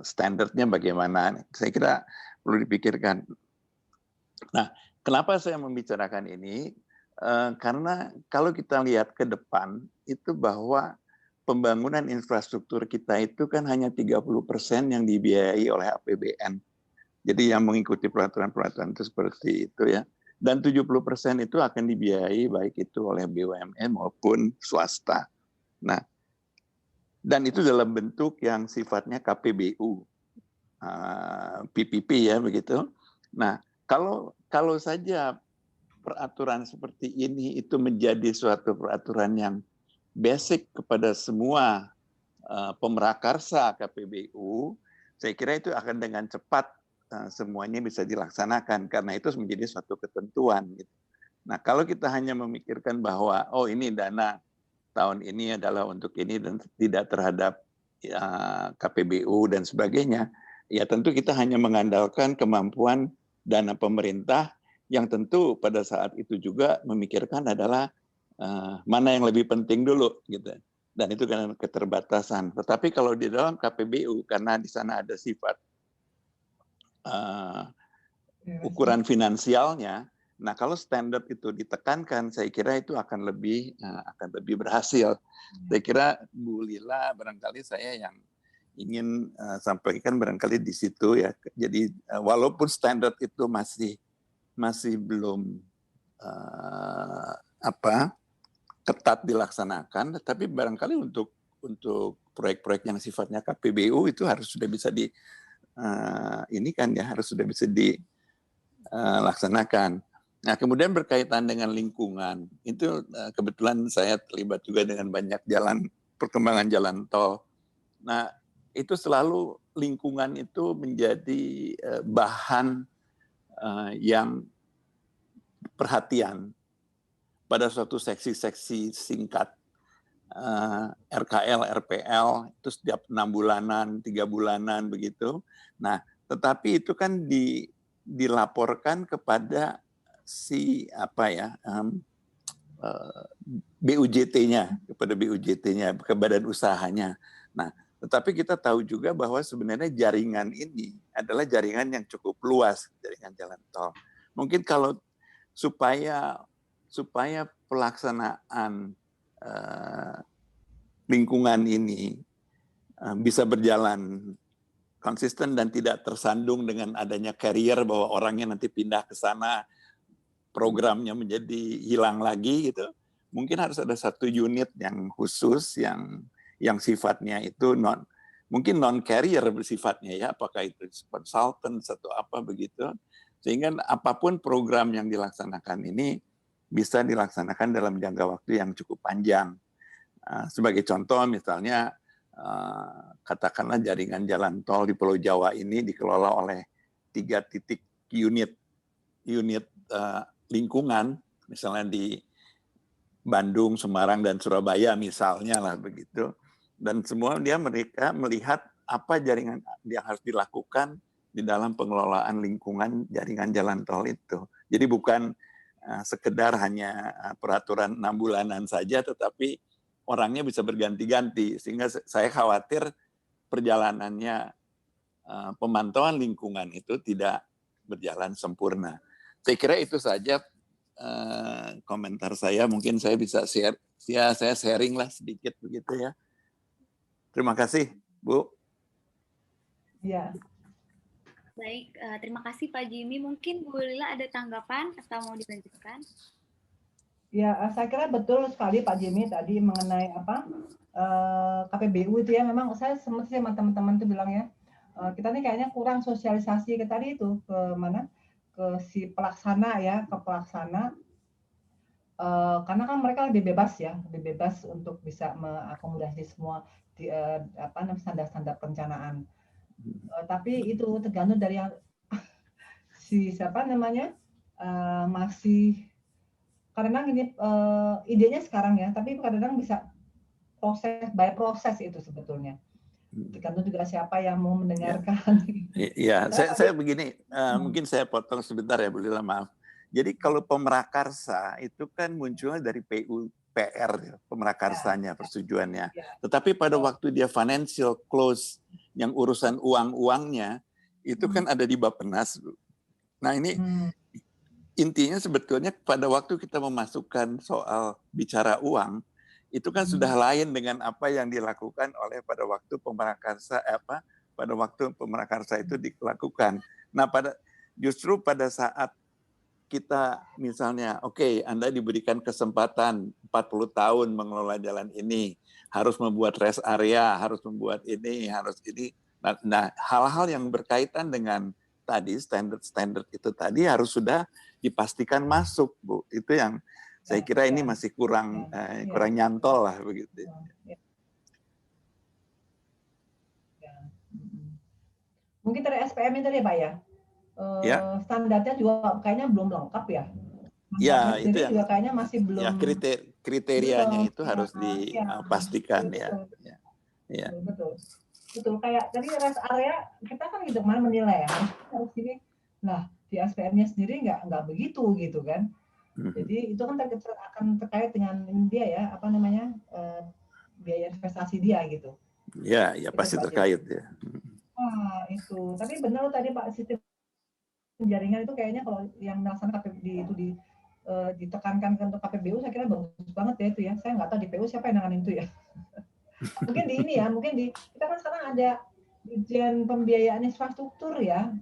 standarnya bagaimana? Saya kira perlu dipikirkan. Nah, kenapa saya membicarakan ini? Karena kalau kita lihat ke depan, itu bahwa pembangunan infrastruktur kita itu kan hanya 30% yang dibiayai oleh APBN. Jadi yang mengikuti peraturan-peraturan itu seperti itu ya. Dan 70% itu akan dibiayai baik itu oleh BUMN maupun swasta. Nah, dan itu dalam bentuk yang sifatnya KPBU, PPP ya begitu. Nah, kalau saja peraturan seperti ini itu menjadi suatu peraturan yang basic kepada semua pemrakarsa KPBU, saya kira itu akan dengan cepat semuanya bisa dilaksanakan karena itu menjadi suatu ketentuan. Gitu. Nah, kalau kita hanya memikirkan bahwa oh ini dana tahun ini adalah untuk ini dan tidak terhadap KPBU dan sebagainya, ya tentu kita hanya mengandalkan kemampuan dana pemerintah yang tentu pada saat itu juga memikirkan adalah mana yang lebih penting dulu gitu. Dan itu kan keterbatasan. Tetapi kalau di dalam KPBU karena di sana ada sifat ukuran finansialnya, nah kalau standar itu ditekankan, saya kira itu akan lebih berhasil. Saya kira Bu Lila barangkali saya yang ingin sampaikan barangkali di situ ya. Jadi walaupun standar itu masih belum ketat dilaksanakan, tetapi barangkali untuk proyek-proyek yang sifatnya KPBU itu harus sudah bisa harus sudah bisa dilaksanakan. Nah, kemudian berkaitan dengan lingkungan, itu kebetulan saya terlibat juga dengan banyak perkembangan jalan tol. Nah, itu selalu lingkungan itu menjadi bahan yang perhatian pada suatu seksi-seksi singkat RKL, RPL itu setiap 6 bulanan, 3 bulanan begitu. Nah, tetapi itu kan dilaporkan kepada si BUJT-nya, kepada BUJT-nya, ke badan usahanya. Nah, tetapi kita tahu juga bahwa sebenarnya jaringan ini adalah jaringan yang cukup luas, jaringan jalan tol. Mungkin kalau supaya pelaksanaan lingkungan ini bisa berjalan konsisten dan tidak tersandung dengan adanya carrier bahwa orangnya nanti pindah ke sana, programnya menjadi hilang lagi gitu. Mungkin harus ada satu unit yang khusus yang sifatnya itu mungkin non carrier bersifatnya ya, apakah itu konsultan atau apa begitu. Sehingga apapun program yang dilaksanakan ini bisa dilaksanakan dalam jangka waktu yang cukup panjang. Sebagai contoh misalnya, katakanlah jaringan jalan tol di Pulau Jawa ini dikelola oleh 3 titik unit lingkungan, misalnya di Bandung, Semarang, dan Surabaya misalnya lah begitu. Dan semua mereka melihat apa jaringan yang harus dilakukan di dalam pengelolaan lingkungan jaringan jalan tol itu. Jadi bukan sekedar hanya peraturan 6 bulanan saja, tetapi orangnya bisa berganti-ganti. Sehingga saya khawatir perjalanannya pemantauan lingkungan itu tidak berjalan sempurna. Saya kira itu saja komentar saya. Mungkin saya bisa share, ya saya sharing lah sedikit begitu ya. Terima kasih, Bu. Ya. Baik, terima kasih Pak Jimmy. Mungkin Bu Lila ada tanggapan atau mau dilanjutkan? Ya, saya kira betul sekali Pak Jimmy tadi mengenai KPBU itu ya. Memang saya sama teman-teman itu bilang ya, kita nih kayaknya kurang sosialisasi ke tadi itu ke mana? Ke si pelaksana ya, ke pelaksana. Karena kan mereka lebih bebas ya, lebih bebas untuk bisa mengakomodasi semua standar-standar perencanaan. Tapi itu tergantung dari yang masih kadang ini idenya sekarang ya, tapi kadang bisa proses itu sebetulnya. Tergantung juga siapa yang mau mendengarkan. Iya, saya begini, mungkin saya potong sebentar ya Bu Lila, maaf. Jadi kalau pemrakarsa itu kan munculnya dari PUPR, pemrakarsanya, persetujuannya. Tetapi pada waktu dia financial close, yang urusan uang-uangnya, itu kan ada di Bappenas. Nah ini intinya sebetulnya pada waktu kita memasukkan soal bicara uang, itu kan sudah lain dengan apa yang dilakukan oleh pada waktu pemrakarsa itu dilakukan. Nah justru pada saat kita misalnya, oke, Anda diberikan kesempatan 40 tahun mengelola jalan ini, harus membuat rest area, harus membuat ini, harus ini. Nah, hal-hal yang berkaitan dengan tadi, standar itu tadi harus sudah dipastikan masuk, Bu. Itu yang saya kira ini masih kurang nyantol lah begitu. Mungkin dari SPM itu ya Pak ya? Standarnya juga kayaknya belum lengkap ya? Ya, itu yang juga kayaknya masih belum. Ya, kriterianya itu harus dipastikan ya. Betul. Kayak tadi rest area kita kan gitu mana menilai ya harus gini. Nah di SPM-nya sendiri nggak begitu gitu kan. Jadi itu kan akan terkait dengan dia ya apa namanya biaya investasi dia gitu. Ya pasti terkait ya. Itu. Tapi benar tadi Pak, sistem jaringan itu kayaknya kalau yang melaksanakan itu ditekankan untuk KPBU saya kira bagus banget ya itu ya. Saya nggak tahu di PU siapa yang nanganin itu ya. Mungkin di ini ya, mungkin kita kan sekarang ada Dirjen Pembiayaan Infrastruktur ya.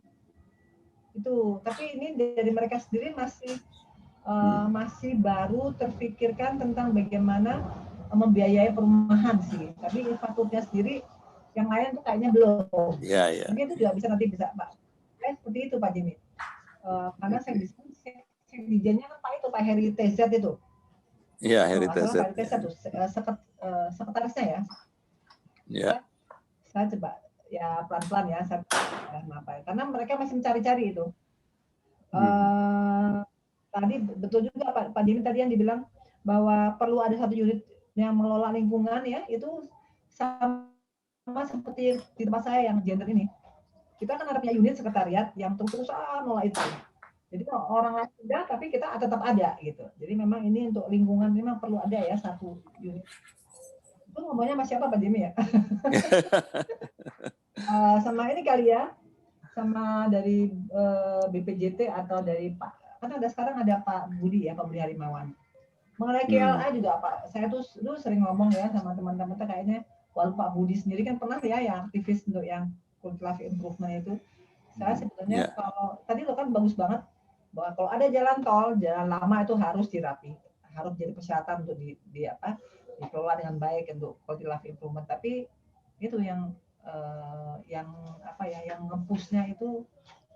Itu, tapi ini dari mereka sendiri masih baru terpikirkan tentang bagaimana membiayai perumahan sih. Tapi infrastrukturnya sendiri yang lain tuh kayaknya belum. Iya. Mungkin itu juga bisa Pak. Seperti itu Pak Jimmy. Karena saya Dirjennya kan Pak Heritage itu. Iya, Heritage. Sekretarisnya ya. Iya. Saya coba ya pelan-pelan ya saya karena mereka masih mencari-cari itu. Tadi betul juga Pak Jimmy tadi yang dibilang bahwa perlu ada satu unit yang mengelola lingkungan ya, itu sama seperti di tempat saya yang gender ini. Kita kan ada punya unit sekretariat yang terus mengelola itu. Jadi orang lain tidak, tapi kita tetap ada gitu. Jadi memang ini untuk lingkungan memang perlu ada ya satu unit. Itu ngomongnya sama siapa Pak Jimmy ya? Sama ini kali ya, sama dari BPJT atau dari Pak. Kan sekarang ada Pak Budi ya, Pak Budi Harimawan. Mengenai KLA juga Pak, saya tuh dulu sering ngomong ya sama teman-teman kayaknya, walaupun Pak Budi sendiri kan pernah ya yang aktivis untuk yang quality life improvement itu. Saya sebenarnya kalau tadi lo kan bagus banget bahwa kalau ada jalan tol, jalan lama itu harus dirapi, harus jadi persyaratan untuk dikelola dengan baik untuk quality life improvement. Tapi itu yang nge-push-nya itu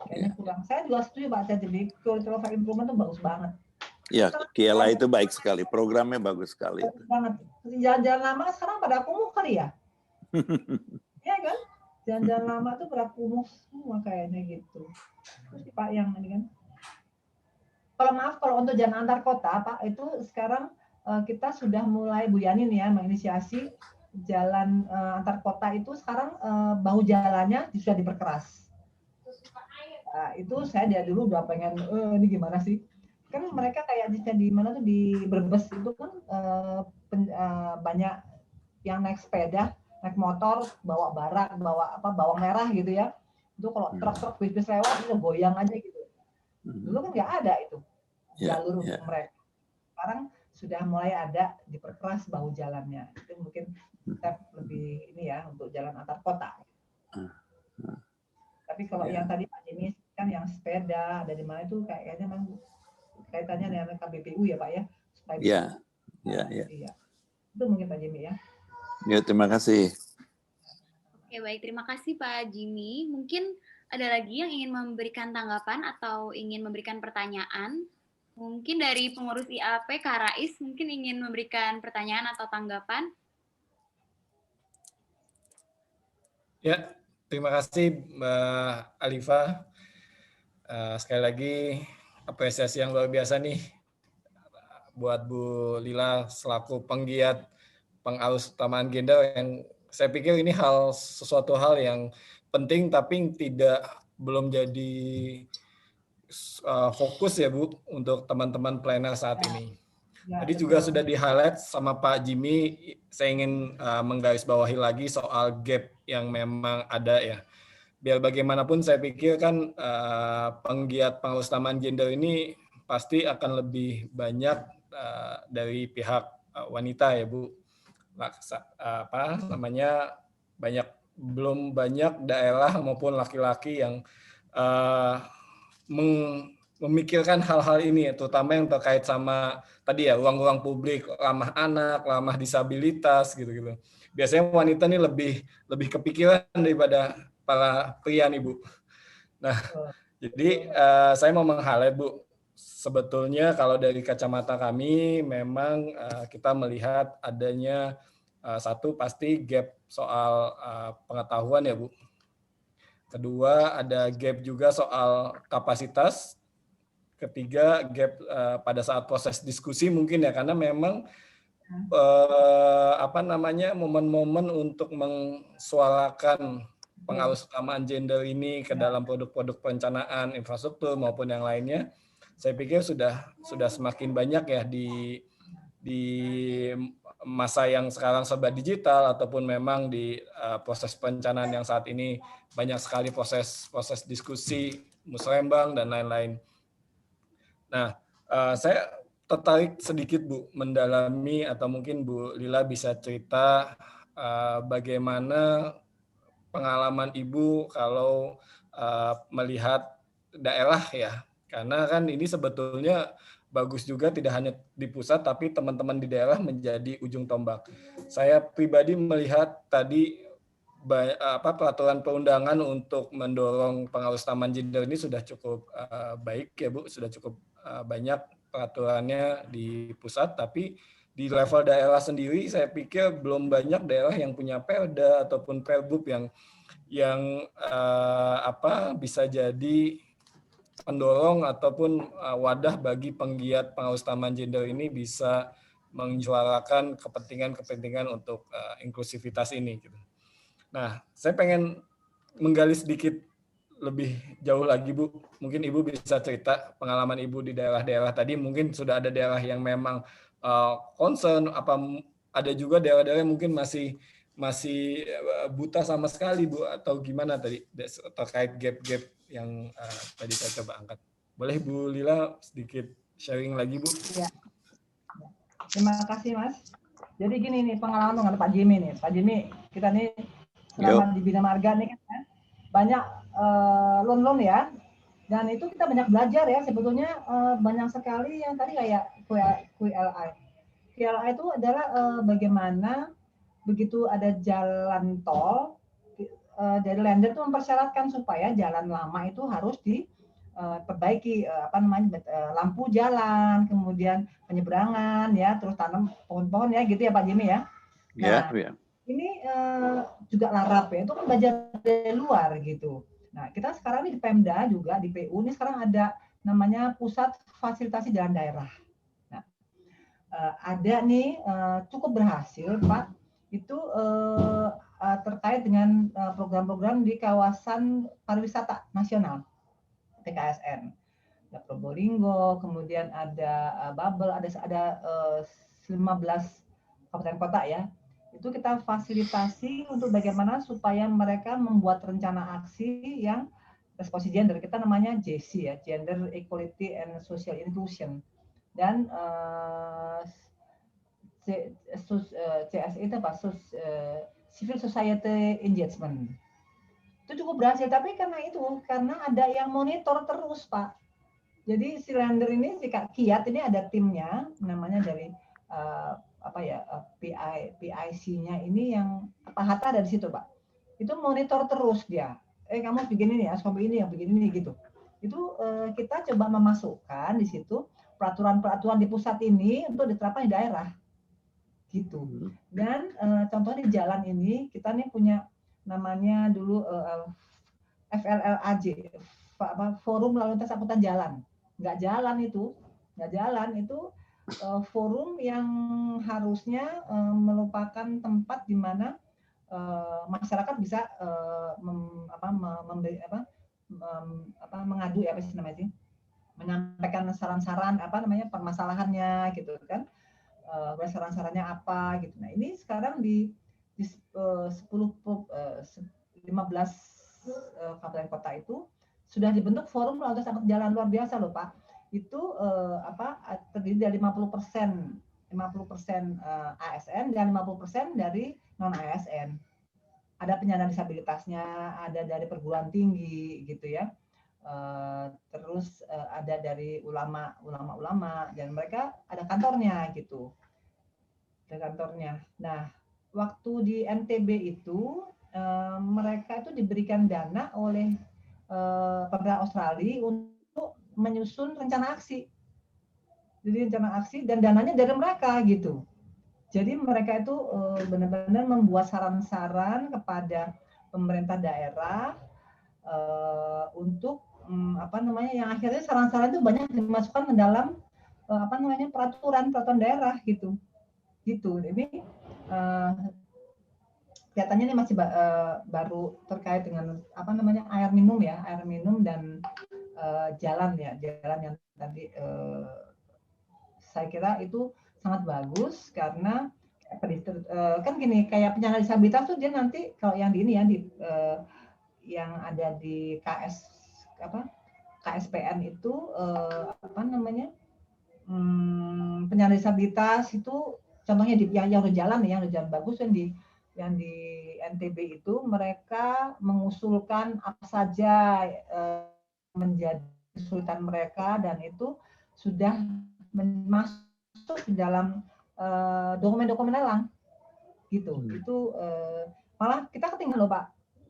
kayaknya kurang. Saya juga setuju Pak, jadi quality life improvement itu bagus banget. Iya, KLA itu baik sekali, programnya bagus sekali. Bagus banget. Jalan-jalan lama sekarang pada kumuh kali ya? Iya kan? Jalan-jalan lama tuh pada kumuh semua kayaknya gitu. Terus Pak yang ini kan. Kalau untuk jalan antar kota Pak, itu sekarang kita sudah mulai Bu Yani nih ya menginisiasi jalan antar kota itu sekarang bahu jalannya sudah diperkeras. Itu saya dari dulu udah pengen ini gimana sih? Kan mereka kayak di mana tuh di Brebes itu kan banyak yang naik sepeda, naik motor, bawa barang, bawa bawang merah gitu ya. Itu kalau truk-truk bis lewat itu goyang aja gitu. Dulu kan nggak ada itu jalur untuk mereka. Sekarang sudah mulai ada diperkeras bahu jalannya. Itu mungkin step lebih ini ya untuk jalan antar kota. Tapi kalau yang tadi Pak Jimmy kan yang sepeda ada di mana itu kayaknya memang kaitannya dengan KBPU ya Pak ya. Iya. Itu mungkin Pak Jimmy ya. Ya, terima kasih. Oke, baik. Terima kasih Pak Jimmy. Mungkin ada lagi yang ingin memberikan tanggapan atau ingin memberikan pertanyaan? Mungkin dari pengurus IAP, Kak Rais, mungkin ingin memberikan pertanyaan atau tanggapan? Ya, terima kasih Mbak Alifa. Sekali lagi apresiasi yang luar biasa nih buat Bu Lila selaku penggiat pengarus utamaan gender yang saya pikir ini sesuatu hal yang penting tapi belum jadi fokus ya Bu untuk teman-teman planner saat ini. Tadi juga sudah di-highlight sama Pak Jimmy, saya ingin menggarisbawahi lagi soal gap yang memang ada ya. Biar bagaimanapun saya pikir kan penggiat pengarus utamaan gender ini pasti akan lebih banyak dari pihak wanita ya Bu. Belum banyak daerah maupun laki-laki yang memikirkan hal-hal ini, terutama yang terkait sama tadi ya ruang-ruang publik ramah anak, ramah disabilitas gitu-gitu. Biasanya wanita ini lebih kepikiran daripada para pria nih Bu. Nah, Jadi saya mau meng-highlight Bu, sebetulnya kalau dari kacamata kami memang kita melihat adanya satu pasti gap soal pengetahuan ya Bu. Kedua ada gap juga soal kapasitas. Ketiga gap pada saat proses diskusi mungkin ya, karena memang momen-momen untuk mensuarakan pengarus utamaan gender ini ke dalam produk-produk perencanaan infrastruktur maupun yang lainnya, saya pikir sudah semakin banyak ya di masa yang sekarang serba digital ataupun memang di proses perencanaan yang saat ini banyak sekali proses diskusi, musrembang dan lain-lain. Nah, saya tertarik sedikit Bu mendalami atau mungkin Bu Lila bisa cerita bagaimana pengalaman Ibu kalau melihat daerah ya, karena kan ini sebetulnya bagus juga tidak hanya di pusat tapi teman-teman di daerah menjadi ujung tombak. Saya pribadi melihat tadi peraturan perundangan untuk mendorong pengarus utamaan gender ini sudah cukup baik ya Bu, sudah cukup banyak peraturannya di pusat, tapi di level daerah sendiri saya pikir belum banyak daerah yang punya perda ataupun perbub yang bisa jadi pendorong ataupun wadah bagi penggiat pengarus utamaan gender ini bisa menyuarakan kepentingan untuk inklusivitas ini gitu. Nah, saya pengen menggali sedikit lebih jauh lagi Bu. Mungkin Ibu bisa cerita pengalaman Ibu di daerah-daerah tadi. Mungkin sudah ada daerah yang memang concern, ada juga daerah-daerah yang mungkin masih buta sama sekali Bu, atau gimana tadi terkait gap-gap yang tadi saya coba angkat. Boleh Bu Lila sedikit sharing lagi Bu? Ya. Terima kasih Mas. Jadi gini nih pengalaman dengan Pak Jimmy nih. Pak Jimmy, kita nih selama di Bina Marga nih kan banyak loan ya. Dan itu kita banyak belajar ya, sebetulnya banyak sekali yang tadi kayak QLI. QLI itu adalah bagaimana begitu ada jalan tol, dari lender itu mempersyaratkan supaya jalan lama itu harus diperbaiki, lampu jalan, kemudian penyeberangan ya, terus tanam pohon-pohon ya, gitu ya Pak Jimmy ya. Nah, ini juga larap ya, itu kan belajar dari luar gitu. Nah, kita sekarang ini di Pemda juga, di PU ini sekarang ada namanya Pusat Fasilitasi Jalan Daerah. Nah, ada nih cukup berhasil Pak, itu terkait dengan program-program di kawasan pariwisata nasional, PKSN. Ada Probolinggo, kemudian ada Babel, ada 15 kabupaten kota ya. Itu kita fasilitasi untuk bagaimana supaya mereka membuat rencana aksi yang responsi gender, kita namanya JESI ya, Gender Equality and Social Inclusion, dan CSI itu apa? Civil Society Engagement. Itu cukup berhasil, tapi karena ada yang monitor terus Pak. Jadi si lender ini, si Kak Kiat ini ada timnya, namanya dari PIC-nya ini yang Pak Hatta ada di situ Pak. Itu monitor terus dia. Kamu begini nih, SKB ini yang begini nih gitu. Itu kita coba memasukkan di situ peraturan-peraturan di pusat ini untuk diterapkan di daerah. Gitu. Dan contohnya di jalan ini kita nih punya namanya dulu FLLAJ, Forum Lalu Lintas Angkutan Jalan. Nggak jalan itu forum yang harusnya merupakan tempat di mana masyarakat bisa mengadu ya, apa sih namanya sih, menyampaikan saran-saran permasalahannya gitu kan, saran-sarannya apa gitu. Nah ini sekarang di 15 kabupaten kota itu sudah dibentuk forum lalu lintas angkutan jalan, luar biasa loh Pak. Itu terdiri dari 50% ASN dan 50% dari non ASN. Ada penyandang disabilitasnya, ada dari perguruan tinggi gitu ya. Terus ada dari ulama, dan mereka ada kantornya gitu. Ada kantornya. Nah, waktu di NTB itu mereka itu diberikan dana oleh pemerintah Australia untuk menyusun rencana aksi. Jadi rencana aksi dan dananya dari mereka gitu. Jadi mereka itu benar-benar membuat saran-saran kepada pemerintah daerah untuk yang akhirnya saran-saran itu banyak dimasukkan ke dalam peraturan daerah gitu. Ini kelihatannya ini masih baru terkait dengan air minum dan jalan yang tadi saya kira itu sangat bagus karena kan gini, kayak penyandang disabilitas tuh dia nanti kalau yang di ini yang ada di KSPN itu penyandang disabilitas itu contohnya yang udah jalan bagus yang di NTB itu mereka mengusulkan apa saja menjadi kesulitan mereka dan itu sudah masuk di dalam dokumen-dokumen lelang gitu. Itu malah kita ketinggalan loh Pak,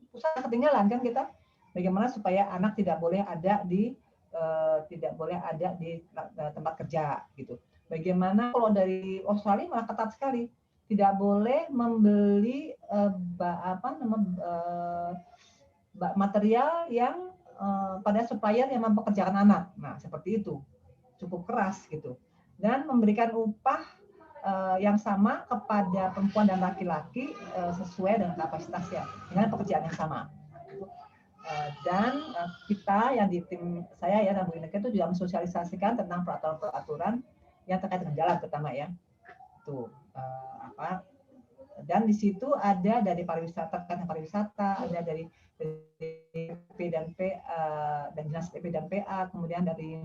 pusat ketinggalan kan kita. Bagaimana supaya anak tidak boleh ada di tempat kerja gitu. Bagaimana kalau dari Australia malah ketat sekali, tidak boleh membeli material yang pada supplier yang mempekerjakan anak. Nah seperti itu, cukup keras gitu. Dan memberikan upah yang sama kepada perempuan dan laki-laki sesuai dengan kapasitasnya, dengan pekerjaan yang sama. Dan kita yang di tim saya dan Bu Ineke itu juga mensosialisasikan tentang peraturan-peraturan yang terkait dengan jalan terutama ya. Dan di situ ada dari pariwisata, ada dari PP dan PA dan dinas PP dan PA, kemudian dari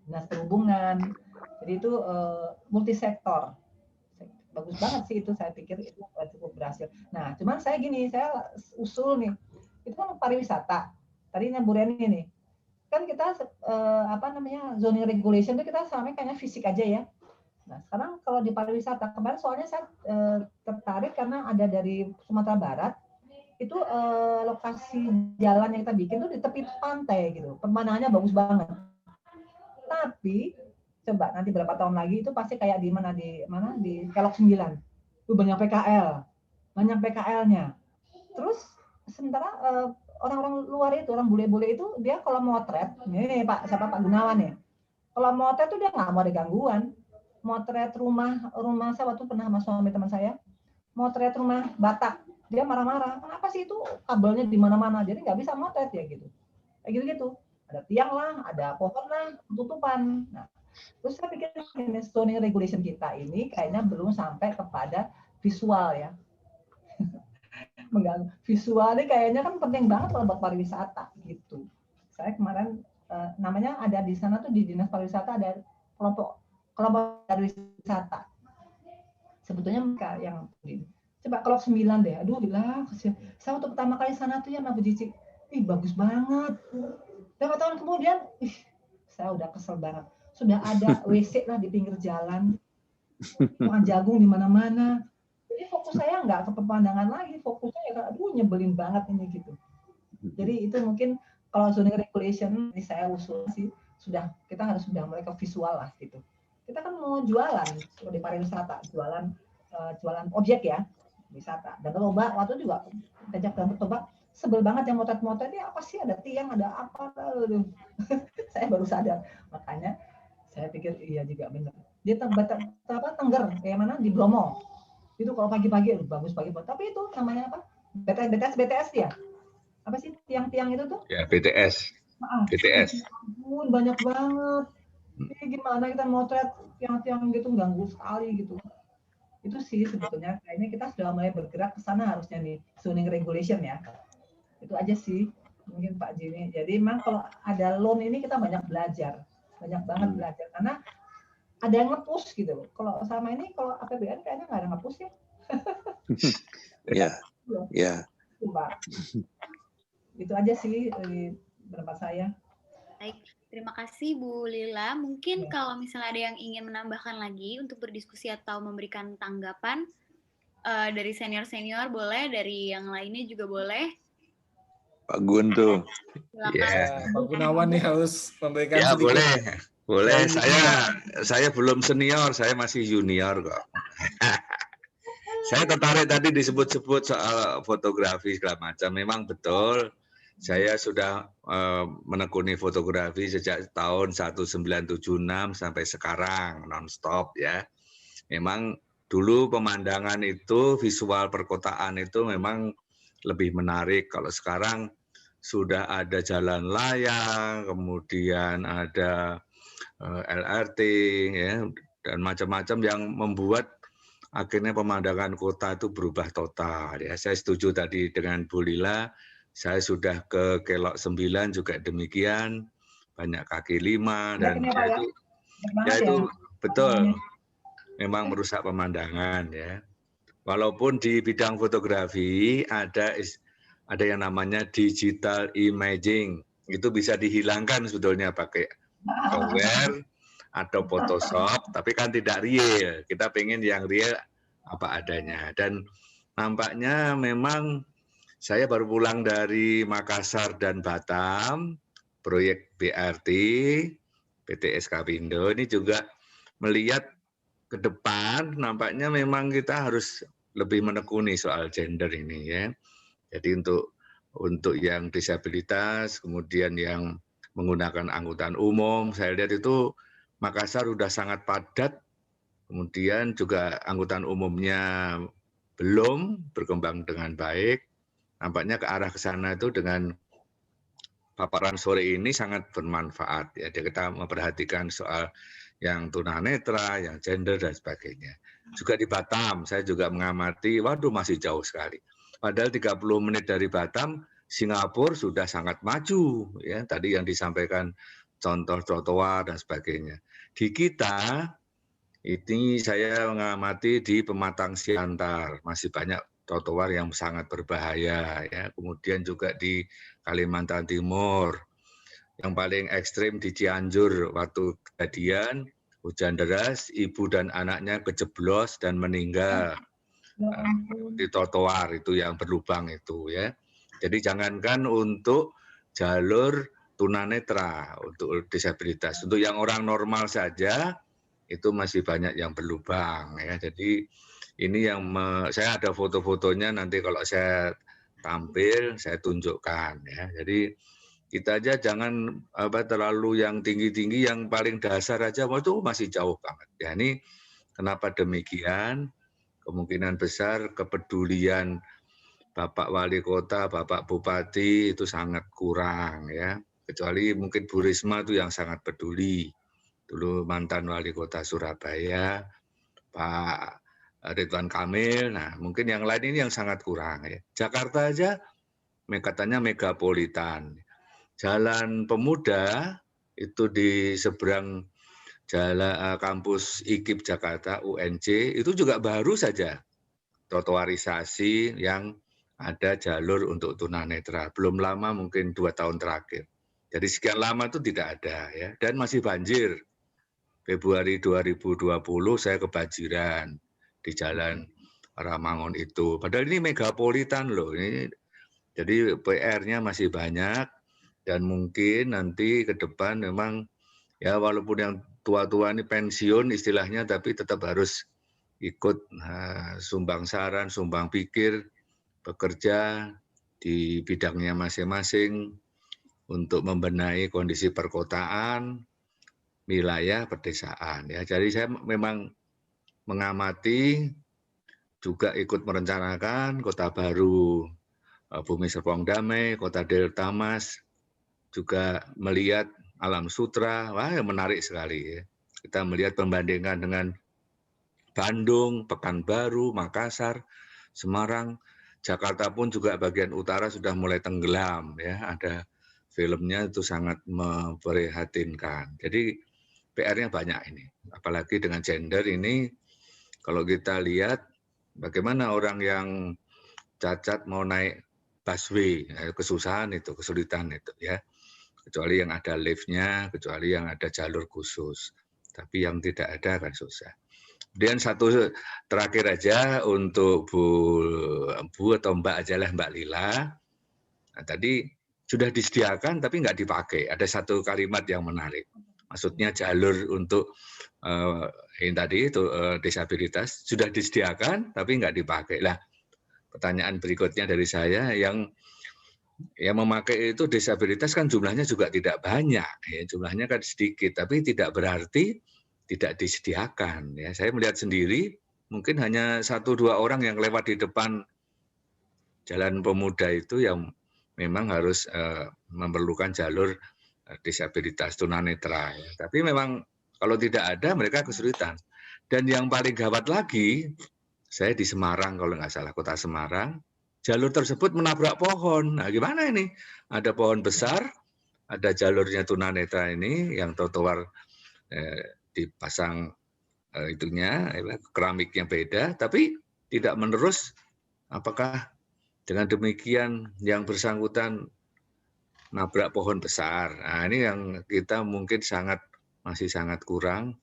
dinas perhubungan. Jadi itu multisektor. Bagus banget sih itu, saya pikir itu cukup berhasil. Nah, cuman saya usul nih, itu kan pariwisata. Tadinya Bu Reni nih, kan kita zoning regulation itu kita sama kayaknya fisik aja ya. Nah, sekarang kalau di pariwisata, kemarin soalnya saya tertarik karena ada dari Sumatera Barat, itu lokasi jalan yang kita bikin tuh di tepi pantai gitu, pemandangannya bagus banget. Tapi coba nanti berapa tahun lagi itu pasti kayak di Kelok 9, itu banyak PKL-nya. Terus sementara orang-orang luar itu, orang bule-bule itu dia kalau motret, nih Pak Gunawan ya, kalau motret tuh dia nggak mau ada gangguan. Motret rumah saya waktu pernah sama suami teman saya, motret rumah Batak, dia marah-marah, kenapa sih itu kabelnya di mana-mana, jadi nggak bisa motret ya gitu, kayak gitu-gitu. Ada tiang lah, ada pohon lah, tutupan. Nah, terus saya pikir zoning regulation kita ini kayaknya belum sampai kepada visual ya. Mengganggu visual ini kayaknya kan penting banget kalau buat pariwisata gitu. Saya kemarin namanya ada di sana tuh di dinas pariwisata ada kelompok pariwisata. Sebetulnya mereka yang coba Kelok 9 deh. Aduh gila, saya waktu pertama kali sana tuh ya sama Bu Cici, bagus banget. Berapa tahun kemudian, saya udah kesel banget. Sudah ada WC lah di pinggir jalan, makan jagung di mana-mana. Jadi fokus saya nggak ke pemandangan lagi, fokusnya ya, nyebelin banget ini gitu. Jadi itu mungkin kalau zoning regulation ini saya usul sih, kita harus sudah mulai ke visual lah gitu. Kita kan mau jualan di pariwisata, jualan objek ya, wisata. Dan lomba waktu juga ajak dan bertobat, sebel banget yang motret-motret ini apa sih, ada tiang, ada apa. Saya baru sadar, makanya saya pikir iya juga benar. Dia Tengger, kayak mana di Bromo. Itu kalau pagi-pagi bagus pagi. Tapi itu namanya apa? BTS ya? Apa sih tiang-tiang itu tuh? Ya, BTS. BTS. Banyak banget. Ini gimana kita motret tiang-tiang gitu, ganggu sekali gitu. Itu sih sebetulnya kayaknya kita sudah mulai bergerak ke sana harusnya nih, zoning regulation ya. Itu aja sih mungkin Pak Jimmy. Jadi memang kalau ada loan ini kita banyak banget belajar karena ada yang nge-push gitu. Kalau sama ini kalau APBN kayaknya nggak ada nge-push ya. Iya. Pak. Itu aja sih pendapat saya. Baik, terima kasih Bu Lila. Mungkin kalau misalnya ada yang ingin menambahkan lagi untuk berdiskusi atau memberikan tanggapan dari senior-senior boleh, dari yang lainnya juga boleh. Pak Guntur. Silakan. Ya, Pak Gunawan nih harus memberikan ya sedikit. boleh. Dari Saya belum senior, saya masih junior kok. Saya tertarik tadi disebut-sebut soal fotografi segala macam. Memang betul, saya sudah menekuni fotografi sejak tahun 1976 sampai sekarang non-stop ya. Memang dulu pemandangan itu, visual perkotaan itu memang lebih menarik. Kalau sekarang sudah ada jalan layang, kemudian ada LRT, ya, dan macam-macam yang membuat akhirnya pemandangan kota itu berubah total. Ya, saya setuju tadi dengan Bu Lila. Saya sudah ke Kelok 9 juga demikian, banyak kaki 5 dan itu betul, memang merusak pemandangan ya. Walaupun di bidang fotografi ada yang namanya digital imaging, itu bisa dihilangkan sebetulnya pakai software atau Photoshop, tapi kan tidak real. Kita pengen yang real apa adanya. Dan nampaknya memang saya baru pulang dari Makassar dan Batam, proyek BRT, PT SKPindo ini juga melihat ke depan, nampaknya memang kita harus lebih menekuni soal gender ini ya. Jadi untuk yang disabilitas, kemudian yang menggunakan angkutan umum, saya lihat itu Makassar sudah sangat padat, kemudian juga angkutan umumnya belum berkembang dengan baik. Nampaknya ke arah ke sana itu dengan paparan sore ini sangat bermanfaat. Ya, kita memperhatikan soal yang tunanetra, yang gender dan sebagainya. Juga di Batam, saya juga mengamati, waduh masih jauh sekali. Padahal 30 menit dari Batam, Singapura sudah sangat maju. Ya, tadi yang disampaikan contoh trotoar dan sebagainya. Di kita, ini saya mengamati di Pematang Siantar, masih banyak trotoar yang sangat berbahaya. Ya. Kemudian juga di Kalimantan Timur, yang paling ekstrim di Cianjur, waktu kejadian hujan deras, ibu dan anaknya kejeblos dan meninggal di trotoar itu yang berlubang itu ya. Jadi jangankan untuk jalur tunanetra, untuk disabilitas, untuk yang orang normal saja itu masih banyak yang berlubang ya. Jadi ini yang saya ada foto-fotonya, nanti kalau saya tampil saya tunjukkan ya. Jadi kita aja jangan terlalu yang tinggi-tinggi, yang paling dasar aja itu masih jauh banget. Ya ini kenapa demikian? Kemungkinan besar kepedulian Bapak Wali Kota, Bapak Bupati itu sangat kurang ya. Kecuali mungkin Bu Risma itu yang sangat peduli. Dulu mantan Wali Kota Surabaya, Pak Ridwan Kamil, nah mungkin yang lain ini yang sangat kurang ya. Jakarta aja katanya megapolitan. Jalan Pemuda itu di seberang jalan kampus IKIP Jakarta, UNJ, itu juga baru saja trotoarisasi yang ada jalur untuk tunanetra. Belum lama, mungkin 2 tahun terakhir. Jadi sekian lama itu tidak ada ya, dan masih banjir. Februari 2020 saya kebanjiran di jalan Ramangun itu. Padahal ini megapolitan loh. Ini, jadi PR-nya masih banyak dan mungkin nanti ke depan memang ya walaupun yang tua-tua ini pensiun istilahnya, tapi tetap harus ikut sumbang saran, sumbang pikir, bekerja di bidangnya masing-masing untuk membenahi kondisi perkotaan, wilayah pedesaan ya. Jadi saya memang mengamati, juga ikut merencanakan Kota Baru Bumi Serpong Damai, Kota Delta Mas, juga melihat Alam Sutra, wah menarik sekali ya. Kita melihat pembandingan dengan Bandung, Pekanbaru, Makassar, Semarang, Jakarta pun juga bagian utara sudah mulai tenggelam ya. Ada filmnya itu sangat memprihatinkan. Jadi PR-nya banyak ini, apalagi dengan gender ini. Kalau kita lihat bagaimana orang yang cacat mau naik busway, kesusahan itu, kesulitan itu ya. Kecuali yang ada lift-nya, kecuali yang ada jalur khusus. Tapi yang tidak ada kan susah. Kemudian satu terakhir aja untuk Bu atau Mbak aja lah, Mbak Lila. Nah, tadi sudah disediakan tapi nggak dipakai. Ada satu kalimat yang menarik. Maksudnya jalur untuk ini tadi itu disabilitas sudah disediakan tapi nggak dipakai. Lah, pertanyaan berikutnya dari saya, yang memakai itu disabilitas kan jumlahnya juga tidak banyak, ya, jumlahnya kan sedikit, tapi tidak berarti tidak disediakan. Ya, saya melihat sendiri mungkin hanya 1-2 orang yang lewat di depan Jalan Pemuda itu yang memang harus memerlukan jalur disabilitas tunanetra. Ya. Tapi memang kalau tidak ada mereka kesulitan. Dan yang paling gawat lagi, saya di Semarang kalau nggak salah, kota Semarang, jalur tersebut menabrak pohon. Nah, gimana ini? Ada pohon besar, ada jalurnya tunanetra ini yang trotoar dipasang itunya keramiknya beda, tapi tidak menerus. Apakah dengan demikian yang bersangkutan nabrak pohon besar? Nah, ini yang kita mungkin masih sangat kurang.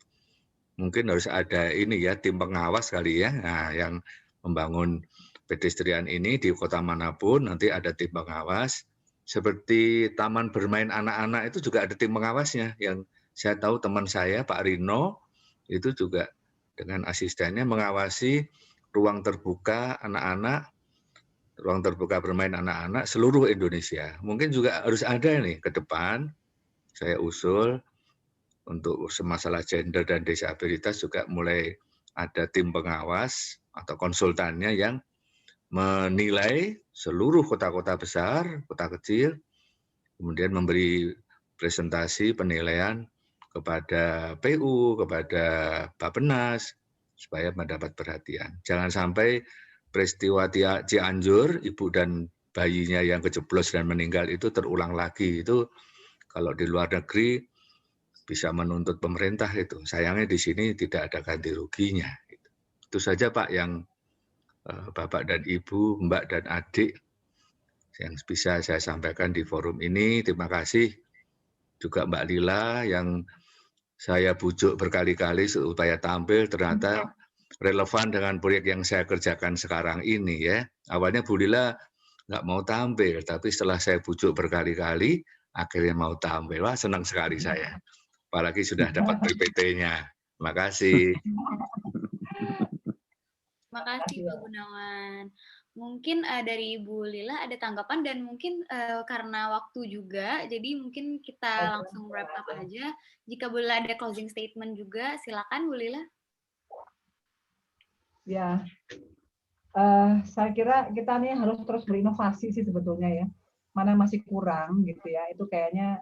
Mungkin harus ada ini ya, tim pengawas kali ya, nah, yang membangun pedestrian ini di kota manapun nanti ada tim pengawas. Seperti taman bermain anak-anak itu juga ada tim pengawasnya. Yang saya tahu teman saya Pak Rino itu juga dengan asistennya mengawasi ruang terbuka anak-anak, ruang terbuka bermain anak-anak seluruh Indonesia. Mungkin juga harus ada nih ke depan, saya usul untuk masalah gender dan disabilitas juga mulai ada tim pengawas atau konsultannya yang menilai seluruh kota-kota besar, kota kecil, kemudian memberi presentasi penilaian kepada PU, kepada Bappenas, supaya mendapat perhatian. Jangan sampai peristiwa Cianjur, ibu dan bayinya yang kejeblos dan meninggal itu terulang lagi. Itu kalau di luar negeri bisa menuntut pemerintah itu. Sayangnya di sini tidak ada ganti ruginya. Itu saja Pak yang Bapak dan Ibu, Mbak dan Adik yang bisa saya sampaikan di forum ini. Terima kasih juga Mbak Lila yang saya bujuk berkali-kali supaya tampil, ternyata relevan dengan proyek yang saya kerjakan sekarang ini ya. Awalnya Bu Lila nggak mau tampil, tapi setelah saya bujuk berkali-kali, akhirnya mau tampil. Wah, senang sekali saya. Apalagi sudah dapat PPT-nya. Terima kasih. Terima kasih Pak Gunawan. Mungkin dari Ibu Lila ada tanggapan dan mungkin karena waktu juga, jadi mungkin kita langsung wrap up aja. Jika boleh ada closing statement juga, silakan Bu Lila. Ya, saya kira kita nih harus terus berinovasi sih sebetulnya ya. Mana masih kurang gitu ya, itu kayaknya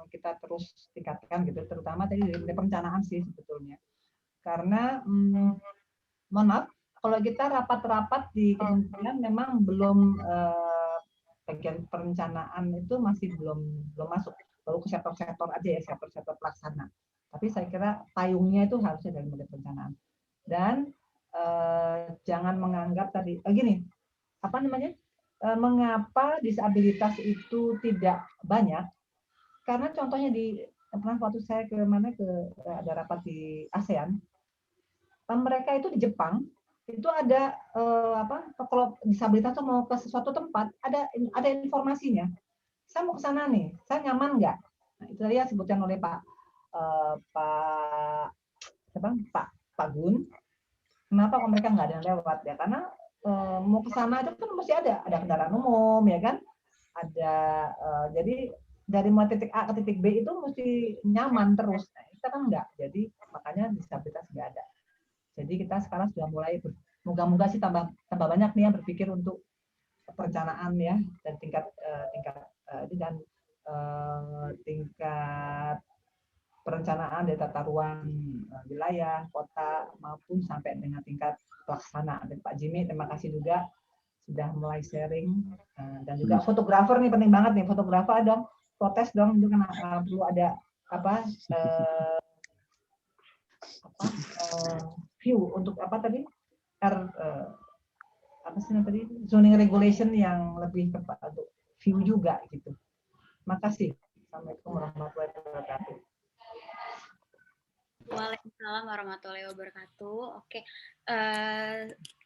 kita terus tingkatkan gitu, terutama tadi dari perencanaan sih sebetulnya. Karena mohon maaf, kalau kita rapat-rapat di kementerian memang belum bagian perencanaan itu masih belum masuk, baru ke sektor-sektor aja ya, sektor-sektor pelaksana. Tapi saya kira payungnya itu harusnya dari mulai perencanaan. Dan jangan menganggap tadi gini, apa namanya? Mengapa disabilitas itu tidak banyak? Karena contohnya pernah waktu saya ada rapat di ASEAN, mereka itu di Jepang itu ada kalau disabilitas itu mau ke sesuatu tempat ada informasinya. Saya mau ke sana nih, saya nyaman nggak? Nah, itu tadi yang disebutkan oleh Pak Gun. Kenapa kok mereka nggak ada yang lewat ya? Karena mau ke sana itu kan mesti ada kendaraan umum ya kan? Ada jadi dari mulai titik A ke titik B itu mesti nyaman terus. Nah, kita kan enggak. Jadi makanya disabilitas enggak ada. Jadi kita sekarang sudah mulai moga-moga sih tambah banyak nih yang berpikir untuk perencanaan ya dan tingkat perencanaan dari tata ruang wilayah, kota maupun sampai dengan tingkat pelaksana. Dan Pak Jimmy, terima kasih juga sudah mulai sharing dan juga fotografer nih penting banget nih, fotografer dong protes dong itu kan perlu ada view untuk zoning regulation yang lebih tepat untuk view juga gitu. Makasih. Assalamualaikum warahmatullahi wabarakatuh. Waalaikumsalam warahmatullahi wabarakatuh. Oke,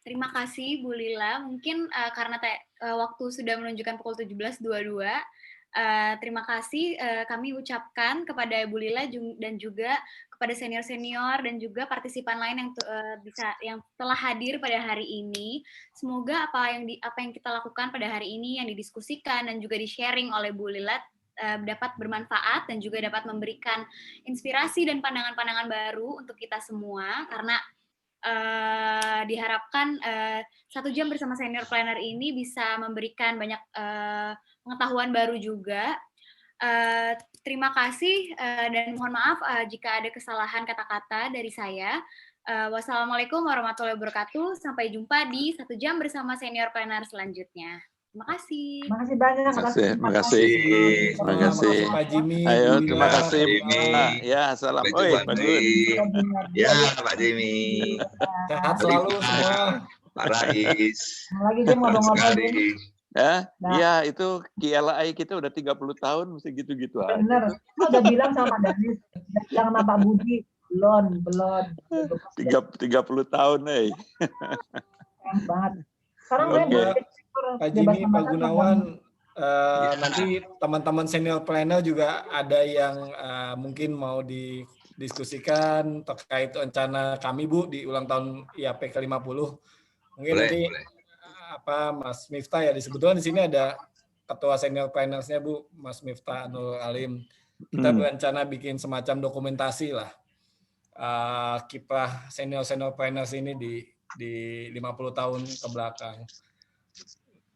terima kasih Bu Lila. Mungkin karena waktu sudah menunjukkan pukul 17.22, Terima kasih kami ucapkan kepada Bu Lila dan juga kepada senior-senior dan juga partisipan lain yang telah hadir pada hari ini. Semoga apa yang kita lakukan pada hari ini yang didiskusikan dan juga di-sharing oleh Bu Lila dapat bermanfaat dan juga dapat memberikan inspirasi dan pandangan-pandangan baru untuk kita semua, karena diharapkan 1 jam bersama senior planner ini bisa memberikan banyak pengetahuan baru juga. Terima kasih dan mohon maaf jika ada kesalahan kata-kata dari saya. Wassalamualaikum warahmatullahi wabarakatuh. Sampai jumpa di 1 jam bersama senior planner selanjutnya. Terima kasih. Terima kasih banyak. Terima kasih. Terima kasih. Pak Jimmy. Ayo, Bu terima Lila, kasih. Jimmy. Ya, salam. Itu Oi, Pak Pak Dwi. Gun. Ya, Pak Jimmy. Sehat selalu semua. Pak Rais. Lagi dia ngobrol-ngobrol. Ya, Nah. ya itu KLI kita udah 30 tahun mesti gitu-gitu aja. Bener. Saya udah bilang sama Pak Danis, udah bilang sama Pak Budi, belum. 30 tahun, Keren banget. Sekarang Pak Jimmy, Pak Gunawan, nanti teman-teman senior planner juga ada yang mungkin mau didiskusikan terkait rencana kami, Bu, di ulang tahun IAP ke-50. Mungkin Boleh, nanti boleh. Mas Miftah ya, sebetulnya di sini ada ketua senior planners-nya, Bu, Mas Miftah Nur Alim. Kita berencana bikin semacam dokumentasi lah kiprah senior planners ini di 50 tahun ke belakang.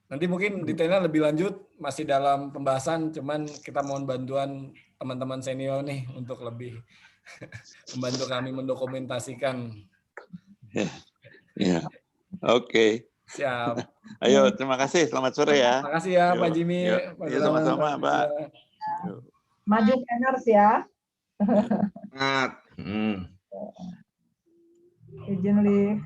Nanti mungkin detailnya lebih lanjut masih dalam pembahasan, cuman kita mohon bantuan teman-teman senior nih untuk lebih membantu kami mendokumentasikan. Ya. Oke. Siap. Ayo, terima kasih. Selamat sore ya. Terima kasih ya, Pak Jimmy. Ya, sama-sama, Pak. Maju planners ya. Semangat. Izin, Li.